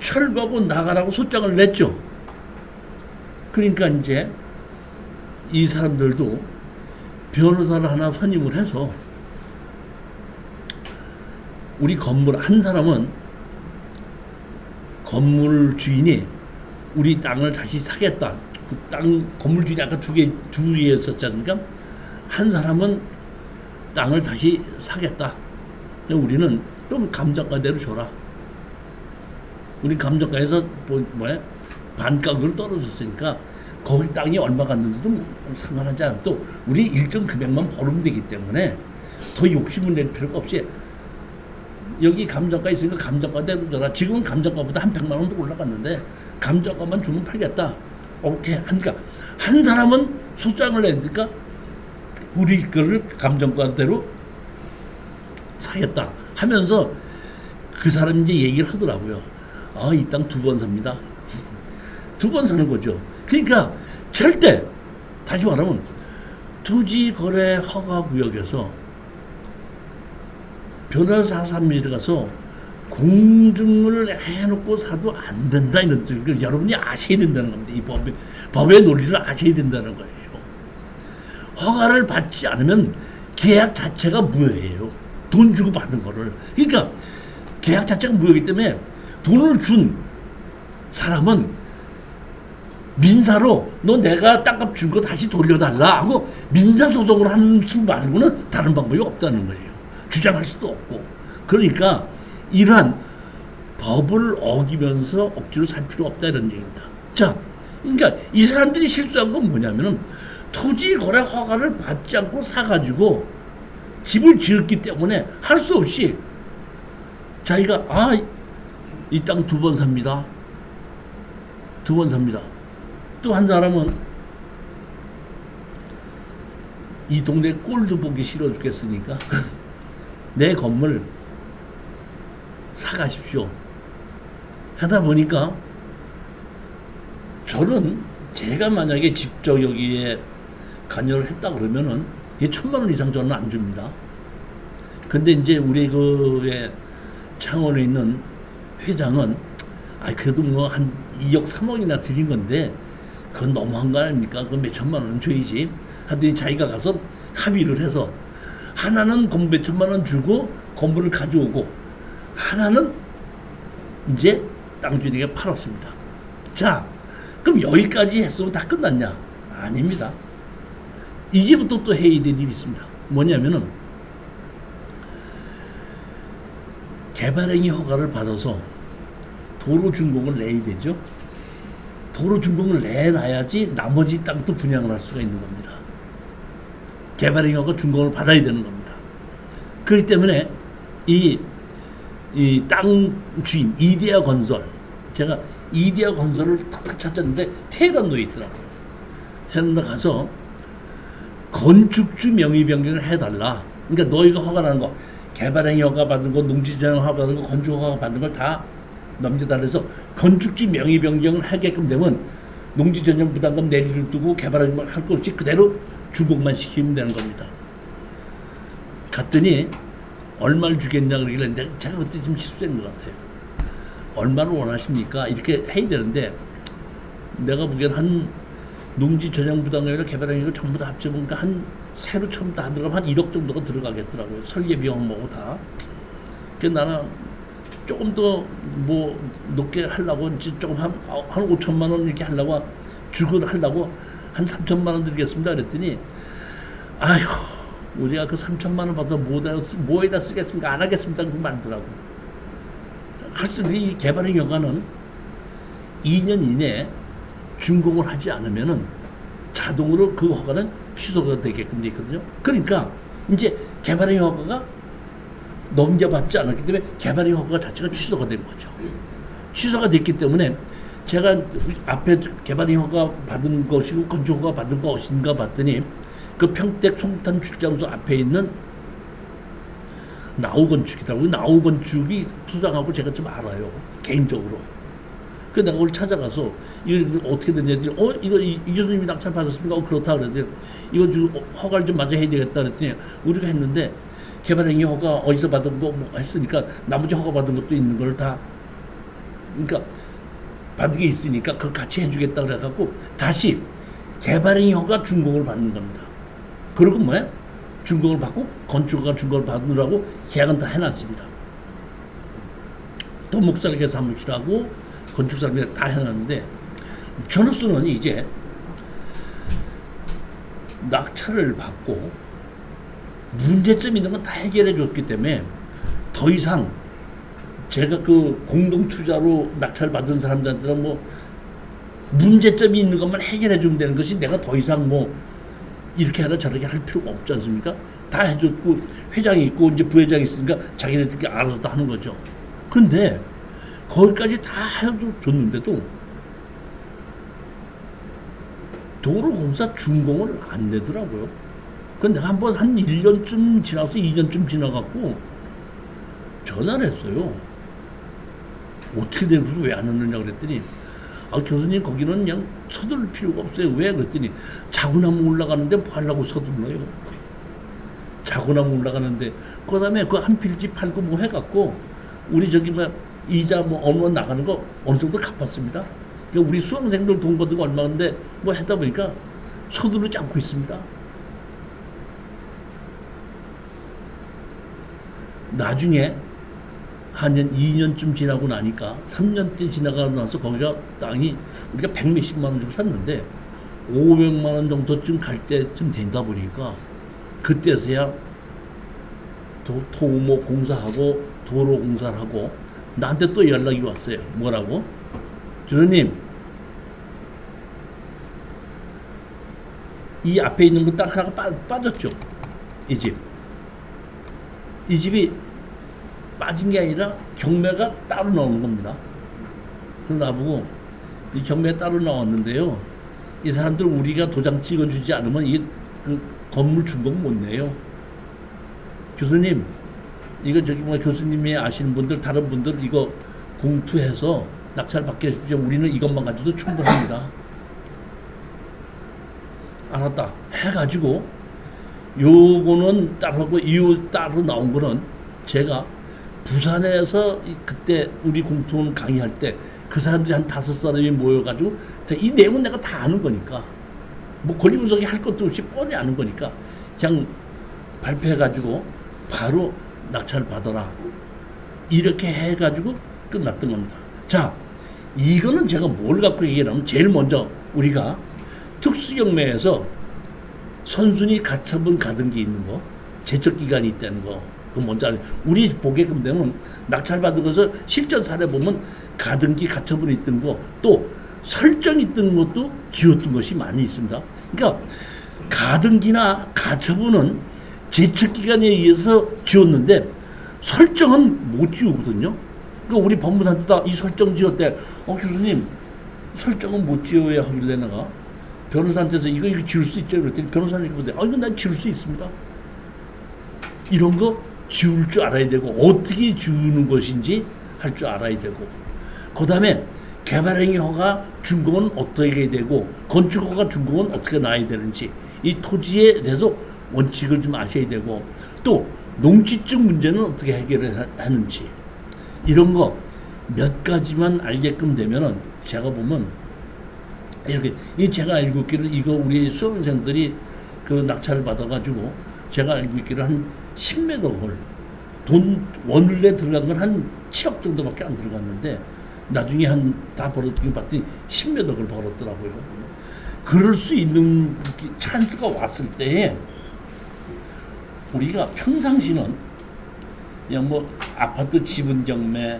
철거하고 나가라고 소장을 냈죠. 그러니까 이제 이 사람들도 변호사를 하나 선임을 해서 우리 건물 한 사람은 건물 주인이 우리 땅을 다시 사겠다. 그 땅 건물 주인이 아까 두 개였었잖습니까? 한 사람은 땅을 다시 사겠다. 우리는 좀 감정가대로 줘라. 우리 감정가에서 뭐야? 반가격을 떨어졌으니까 거기 땅이 얼마 갔는지도 상관하지 않아. 또 우리 일정 금액만 벌으면 되기 때문에 더 욕심을 낼 필요가 없이 여기 감정가 있으니까 감정가대로 줘라. 지금은 감정가보다 한 100만 원도 올라갔는데 감정가만 주면 팔겠다. 오케이 하니까 한 사람은 소장을 내니까 우리 거를 감정가대로 사겠다 하면서 그 사람이 이제 얘기를 하더라고요. 아, 이 땅 2번 삽니다. 2번 사는 거죠. 그러니까 절대 다시 말하면 토지거래 허가구역에서 변호사 사무실에 가서 공증을 해놓고 사도 안 된다, 이런 뜻. 여러분이 아셔야 된다는 겁니다. 이 법의 논리를 아셔야 된다는 거예요. 허가를 받지 않으면 계약 자체가 무효예요. 돈 주고 받은 거를. 그러니까 계약 자체가 무효이기 때문에 돈을 준 사람은 민사로 너 내가 땅값 준 거 다시 돌려달라 하고 민사소송을 하는 수 말고는 다른 방법이 없다는 거예요. 주장할 수도 없고. 그러니까 이러한 법을 어기면서 억지로 살 필요 없다, 이런 얘기입니다. 자, 그러니까 이 사람들이 실수한 건 뭐냐면은 토지 거래 허가를 받지 않고 사가지고 집을 지었기 때문에 할 수 없이 자기가 이 땅 2번 삽니다. 2번 삽니다. 또 한 사람은 이 동네 꼴도 보기 싫어 죽겠으니까 내 건물 사가십시오 하다 보니까 저는 제가 만약에 직접 여기에 관여를 했다 그러면은 이게 1,000만 원 이상 저는 안 줍니다. 근데 이제 우리 그의 창원에 있는 회장은 그래도 뭐 한 2억 3억이나 드린 건데 그건 너무한 거 아닙니까? 그건 몇 천만 원은 줘야지. 하더니 자기가 가서 합의를 해서 하나는 건물 몇 천만 원 주고 건물을 가져오고 하나는 이제 땅주인에게 팔았습니다. 자, 그럼 여기까지 했으면 다 끝났냐? 아닙니다. 이제부터 또 해야 될 일이 있습니다. 뭐냐면은 개발행위 허가를 받아서 도로 준공을 내야 되죠. 도로 준공을 내놔야지 나머지 땅도 분양을 할 수가 있는 겁니다. 개발행위 허가 준공을 받아야 되는 겁니다. 그렇기 때문에 이 땅 주인 이데아 건설, 제가 이데아 건설을 탁탁 찾았는데 테헤란로에 있더라고요. 테헤란로 가서 건축주 명의 변경을 해달라. 그러니까 너희가 허가라는 거, 개발행위 허가 받은 거, 농지전용 허가 받은 거, 건축 허가 받은 걸 다 넘겨달라 해서 건축지 명의 변경을 하게끔 되면 농지전용 부담금 내리를 두고 개발행위 할 것 없이 그대로 준공만 시키면 되는 겁니다. 갔더니 얼마를 주겠냐 그러길래 제가 그때 좀 실수한 것 같아요. 얼마를 원하십니까? 이렇게 해야 되는데 내가 보기엔 한 농지 전용 부담금이나 개발행위를 전부 다 합쳐보니까 한 새로 처음 다 들어가면 한 1억 정도가 들어가겠더라고요. 설계 비용 뭐고 다. 그래서 나는 조금 더 뭐 높게 하려고 조금 한 5천만 원 이렇게 하려고 주고 하려고 한 3천만 원 드리겠습니다. 그랬더니 아휴 우리가 그 3천만 원 받아서 뭐에다 쓰겠습니까? 안 하겠습니다. 그러고 말더라고. 사실 이 개발형 허가는 2년 이내에 준공을 하지 않으면은 자동으로 그 허가는 취소가 되게끔 돼 있거든요. 그러니까 이제 개발형 허가가 넘겨받지 않았기 때문에 개발형 허가 자체가 취소가 된 거죠. 취소가 됐기 때문에 제가 앞에 개발형 허가 받은 것이고 건축 허가 받은 것인가 봤더니 그 평택 송탄 출장소 앞에 있는 나우건축이라고. 나우건축이 수상하고 제가 좀 알아요 개인적으로. 그 내가 오늘 찾아가서 이거 어떻게 됐냐 이거 이 교수님이 낙찰 받았습니까? 그렇다 그랬더니 이거 지금 허가를 좀 마저 해야 되겠다 그랬더니 우리가 했는데 개발행위 허가 어디서 받은 거 뭐 했으니까 나머지 허가 받은 것도 있는 걸 다 그러니까 받은 게 있으니까 그거 같이 해주겠다 그래갖고 다시 개발행위 허가 준공을 받는 겁니다. 그리고 뭐야? 준공을 받고 건축허가 준공을 받으라고 계약은 다 해놨습니다. 토목살개 사무실하고 건축사람이 다 해놨는데 저로서는 이제 낙찰을 받고 문제점 있는 건 다 해결해 줬기 때문에 더 이상 제가 그 공동투자로 낙찰 받은 사람들한테는 뭐 문제점이 있는 것만 해결해 주면 되는 것이 내가 더 이상 뭐 이렇게 하라 저렇게 할 필요가 없지 않습니까? 다 해줬고 회장이 있고 이제 부회장이 있으니까 자기네들끼리 알아서 다 하는 거죠. 그런데 거기까지 다 해줬는데도 도로공사 준공을 안 내더라고요. 그건 내가 한번 한 1년쯤 지나서 2년쯤 지나갖고 전화를 했어요. 어떻게 된 거서 왜 안 오느냐 그랬더니 교수님 거기는 그냥 서둘릴 필요가 없어요. 왜? 그랬더니 자구나무 올라가는데 뭐 하려고 서둘러요. 자구나무 올라가는데 그 다음에 그 한 필지 팔고 뭐 해갖고 우리 저기 뭐 이자 뭐 어느 나가는 거 어느 정도 갚았습니다. 그러니까 우리 수험생들 돈 버는 거 얼마인데 뭐 하다 보니까 서두르지 않고 있습니다. 나중에 한 2년쯤 지나고 나니까 3년째 지나가고 나서 거기가 땅이 우리가 100몇십만 원 주고 샀는데 500만 원 정도쯤 갈 때쯤 된다 보니까 그때서야 토목 공사하고 도로 공사를 하고 나한테 또 연락이 왔어요. 뭐라고? 주님 이 앞에 있는 거 딱 하나가 빠졌죠. 이 집. 이 집이 빠진 게 아니라 경매가 따로 나오는 겁니다. 그래서 나보고 이 경매 따로 나왔는데요. 이 사람들 우리가 도장 찍어주지 않으면 이 그 건물 준공 못 내요. 교수님 이거 저기 뭐 교수님이 아시는 분들 다른 분들 이거 공투해서 낙찰 받게 해주죠. 우리는 이것만 가지고도 충분합니다. 알았다 해가지고 요거는 따로 하고 이유 따로 나온 거는 제가 부산에서 그때 우리 공통 강의할 때 그 사람들이 한 5사람이 모여가지고 이 내용은 내가 다 아는 거니까 뭐 권리 분석이 할 것도 없이 뻔히 아는 거니까 그냥 발표해가지고 바로 낙찰 받아라 이렇게 해가지고 끝났던 겁니다. 자 이거는 제가 뭘 갖고 얘기하냐면 제일 먼저 우리가 특수경매에서 선순위 가처분 가등기 있는 거 제척기간이 있다는 거 그 먼저 알아요. 우리 보게끔 되면 낙찰 받은 것을 실전 사례 보면 가등기 가처분이 있던 거 또 설정이 있던 것도 지웠던 것이 많이 있습니다. 그러니까 가등기나 가처분은 제척기간에 의해서 지웠는데 설정은 못 지우거든요. 그러니까 우리 법무사한테 다 이 설정 지웠대. 교수님 설정은 못 지워야 하길래 내가 변호사한테서 이거 지울 수 있죠? 그랬더니 변호사님 보대. 이건 난 지울 수 있습니다. 이런 거 지울 줄 알아야 되고 어떻게 지우는 것인지 할 줄 알아야 되고 그 다음에 개발행위 허가 준공은 어떻게 해야 되고 건축 허가 준공은 어떻게 나야 되는지 이 토지에 대해서 원칙을 좀 아셔야 되고 또 농지증 문제는 어떻게 해결하는지 이런 거 몇 가지만 알게끔 되면은 제가 보면 이렇게 제가 알고 있기를 이거 우리 수험생들이 그 낙찰을 받아가지고 제가 알고 있기를 한 10m을 돈 원래 들어간 건 한 7억 정도밖에 안 들어갔는데 나중에 한 다 벌었더니 봤더니 10m를 벌었더라고요. 그럴 수 있는 찬스가 왔을 때에 우리가 평상시는 그냥 뭐 아파트 지분 경매,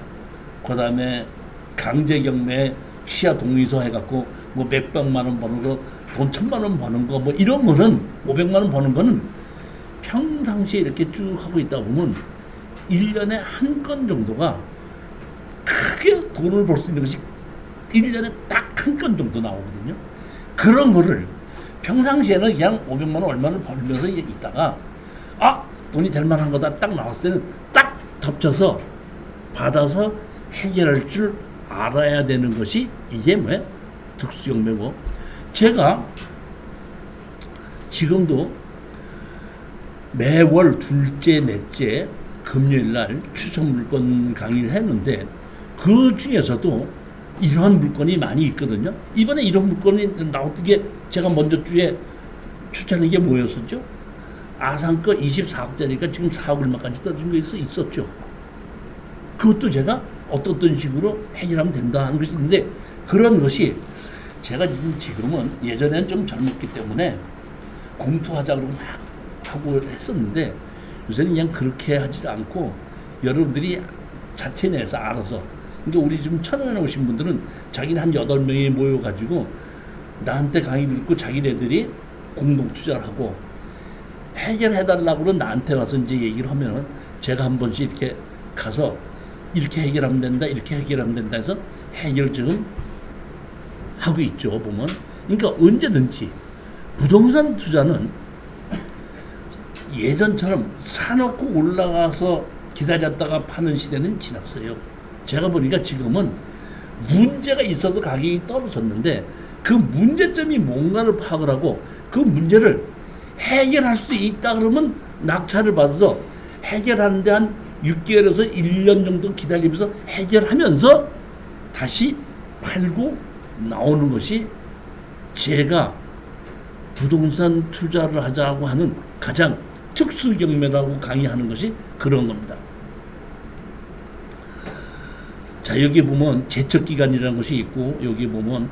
그다음에 강제 경매 취하 동의서 해갖고 뭐 몇백만 원 버는 거, 돈 1,000만 원 버는 거, 뭐 이런 거는 500만 원 버는 거는 평상시에 이렇게 쭉 하고 있다 보면 1년에 한 건 정도가 크게 돈을 벌 수 있는 것이 1년에 딱 한 건 정도 나오거든요. 그런 거를 평상시에는 그냥 500만 원 얼마를 벌면서 있다가 돈이 될 만한 거다 딱 나왔을 때는 딱 덮쳐서 받아서 해결할 줄 알아야 되는 것이 이게 뭐야? 특수경매고. 제가 지금도 매월 둘째, 넷째 금요일 날 추천 물건 강의를 했는데 그 중에서도 이러한 물건이 많이 있거든요. 이번에 이런 물건이 나왔던 게 제가 먼저 주에 추천한 게 뭐였었죠? 아산 거 24억짜리가 지금 4억 얼마까지 떨어진 거 있었죠. 그것도 제가 어떤 식으로 해결하면 된다 하는 것이 있는데 그런 것이 제가 지금은 예전에는 좀 젊었기 때문에 공투하자고 막 하고 했었는데 요새는 그냥 그렇게 하지 않고 여러분들이 자체 내에서 알아서 그러니까 우리 지금 천안에 오신 분들은 자기는 한 8명이 모여가지고 나한테 강의를 듣고 자기네들이 공동 투자를 하고 해결해달라고는 나한테 와서 이제 얘기를 하면은 제가 한 번씩 이렇게 가서 이렇게 해결하면 된다, 이렇게 해결하면 된다 해서 해결 지금 하고 있죠, 보면. 그러니까 언제든지 부동산 투자는 예전처럼 사놓고 올라가서 기다렸다가 파는 시대는 지났어요. 제가 보니까 지금은 문제가 있어서 가격이 떨어졌는데 그 문제점이 뭔가를 파악을 하고 그 문제를 해결할 수 있다 그러면 낙찰을 받아서 해결하는데 한 6개월에서 1년 정도 기다리면서 해결하면서 다시 팔고 나오는 것이 제가 부동산 투자를 하자고 하는 가장 특수 경매라고 강의하는 것이 그런 겁니다. 자, 여기 보면 제척기간이라는 것이 있고 여기 보면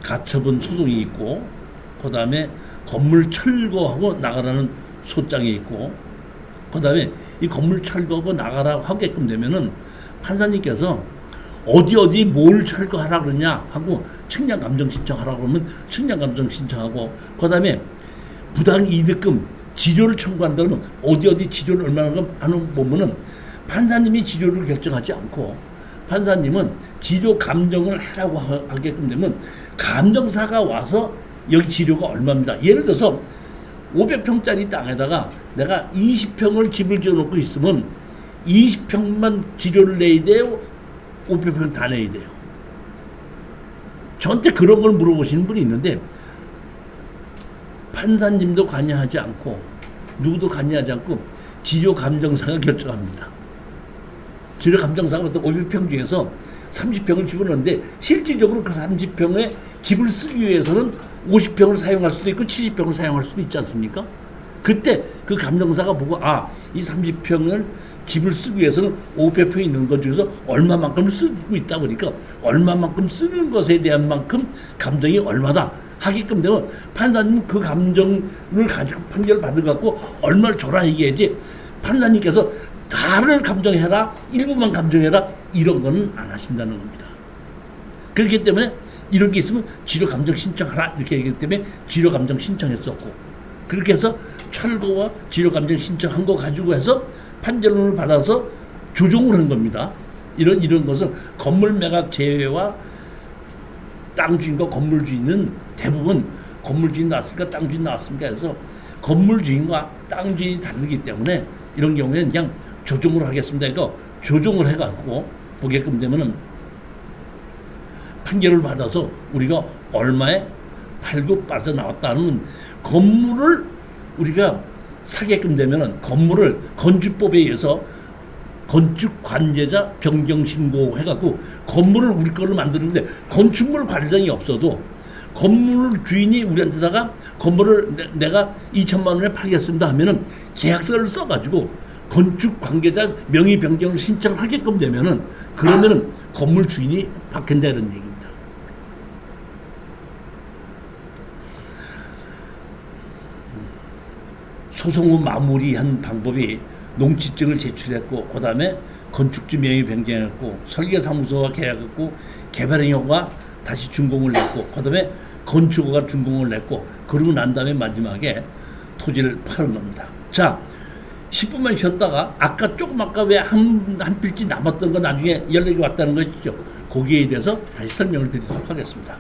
가처분 소송이 있고 그 다음에 건물 철거하고 나가라는 소장이 있고 그 다음에 이 건물 철거하고 나가라 하게끔 되면은 판사님께서 어디 뭘 철거하라 그러냐 하고 측량감정 신청하라 그러면 측량감정 신청하고 그 다음에 부당이득금 지료를 청구한다 그러면 어디 지료를 얼마나 하는 보면은 판사님이 지료를 결정하지 않고 판사님은 지료 감정을 하라고 하게끔 되면 감정사가 와서 여기 지료가 얼마입니다. 예를 들어서 500평짜리 땅에다가 내가 20평을 집을 지어놓고 있으면 20평만 지료를 내야 돼요? 500평 다 내야 돼요? 저한테 그런 걸 물어보시는 분이 있는데 판사님도 관여하지 않고 누구도 관여하지 않고 지료 감정사가 결정합니다. 지료 감정사가 500평 중에서 30평을 집어넣는데 실질적으로 그 30평에 집을 쓰기 위해서는 50평을 사용할 수도 있고 70평을 사용할 수도 있지 않습니까? 그때 그 감정사가 보고 이 30평을 집을 쓰기 위해서는 500평이 있는 것 중에서 얼마만큼 쓰고 있다 보니까 얼마만큼 쓰는 것에 대한 만큼 감정이 얼마다 하게끔 되면 판사님 그 감정을 가지고 판결을 받을 갖고 얼마를 줘라 얘기해야지 판사님께서 다를 감정해라 일부만 감정해라 이런 거는 안 하신다는 겁니다. 그렇기 때문에 이런 게 있으면 지료 감정 신청하라 이렇게 얘기하기 때문에 지료 감정 신청했었고 그렇게 해서 철거와 지료 감정 신청한 거 가지고 해서 판결문을 받아서 조정을 한 겁니다. 이런 것은 건물 매각 제외와 땅 주인과 건물 주인은 대부분 건물 주인 나왔으니까 땅 주인 나왔으니까 해서 건물 주인과 땅 주인이 다르기 때문에 이런 경우에는 그냥 조정을 하겠습니다. 그러니까 조정을 해갖고 보게끔 되면은 판결을 받아서 우리가 얼마에 팔고 빠져나왔다는 건물을 우리가 사게끔 되면은 건물을 건축법에 의해서 건축 관계자 변경 신고 해갖고 건물을 우리 거를 만드는데 건축물 관리장이 없어도 건물 주인이 우리한테다가 건물을 내가 2천만 원에 팔겠습니다 하면은 계약서를 써가지고 건축 관계자 명의 변경을 신청하게끔 되면은 그러면은 건물 주인이 바뀐다는 얘기입니다. 소송 후 마무리한 방법이 농지증을 제출했고, 그 다음에 건축주 명의 변경했고, 설계사무소와 계약했고, 개발행위가 다시 준공을 냈고, 그 다음에 건축허가 준공을 냈고, 그러고 난 다음에 마지막에 토지를 파는 겁니다. 자, 10분만 쉬었다가 아까 왜 한 필지 남았던 거 나중에 연락이 왔다는 것이죠. 거기에 대해서 다시 설명을 드리도록 하겠습니다.